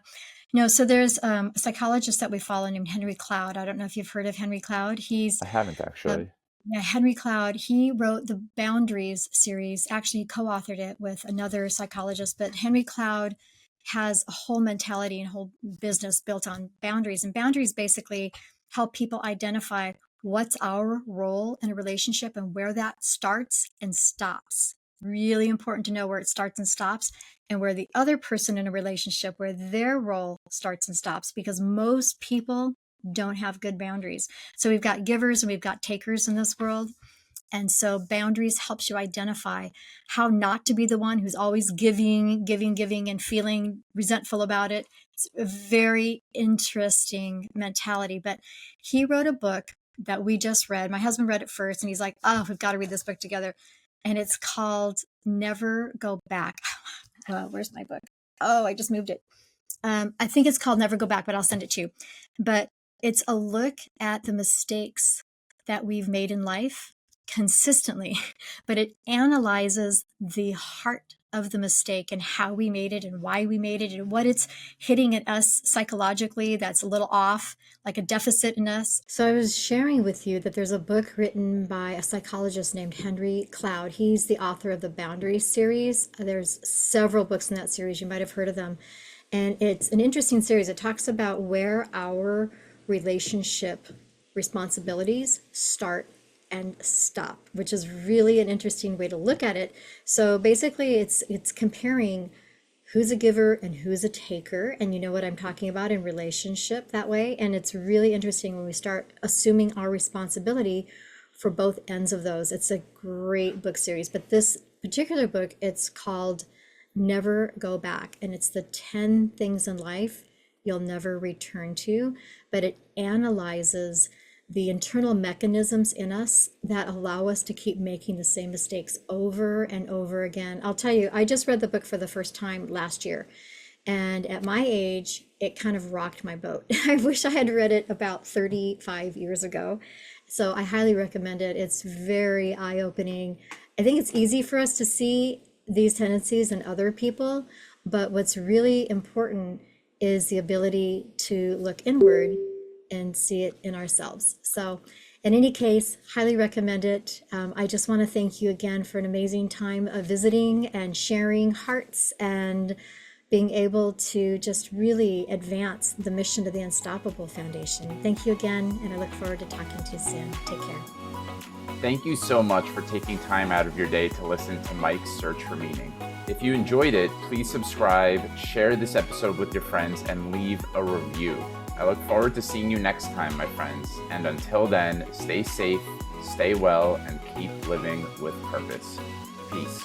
No, so there's a psychologist that we follow named Henry Cloud. I don't know if you've heard of Henry Cloud. He's I haven't uh, actually. yeah, Henry Cloud. He wrote the Boundaries series. Actually, co-authored it with another psychologist. But Henry Cloud has a whole mentality and whole business built on boundaries. And boundaries basically help people identify what's our role in a relationship and where that starts and stops. really important to know where it starts and stops, and where the other person in a relationship, where their role starts and stops, because most people don't have good boundaries. So we've got givers and we've got takers in this world. And so boundaries helps you identify how not to be the one who's always giving, and feeling resentful about it. It's a very interesting mentality. But he wrote a book that we just read. My husband read it first, and he's like, oh, we've got to read this book together. And it's called Never Go Back. Well, where's my book? Oh, I just moved it. I think it's called Never Go Back, but I'll send it to you. But it's a look at the mistakes that we've made in life consistently, but it analyzes the heart of the mistake and how we made it and why we made it and what it's hitting at us psychologically that's a little off, like a deficit in us. So I was sharing with you that there's a book written by a psychologist named Henry Cloud. He's the author of the Boundaries series. There's several books in that series. You might have heard of them. And it's an interesting series. It talks about where our relationship responsibilities start and stop, which is really an interesting way to look at it. So basically it's comparing who's a giver and who's a taker, and you know what I'm talking about in relationship that way. And it's really interesting when we start assuming our responsibility for both ends of those. It's a great book series, but this particular book, it's called Never Go Back, and it's the 10 things in life you'll never return to, but it analyzes the internal mechanisms in us that allow us to keep making the same mistakes over and over again. I'll tell you, I just read the book for the first time last year, and at my age, it kind of rocked my boat. I wish I had read it about 35 years ago. So I highly recommend it. It's very eye-opening. I think it's easy for us to see these tendencies in other people, but what's really important is the ability to look inward and see it in ourselves. So in any case, highly recommend it. I just want to thank you again for an amazing time of visiting and sharing hearts and being able to just really advance the mission of the Unstoppable Foundation. Thank you again, and I look forward to talking to you soon. Take care. Thank you so much for taking time out of your day to listen to Mike's Search for Meaning. If you enjoyed it, please subscribe, share this episode with your friends, and leave a review. I look forward to seeing you next time, my friends. And until then, stay safe, stay well, and keep living with purpose. Peace.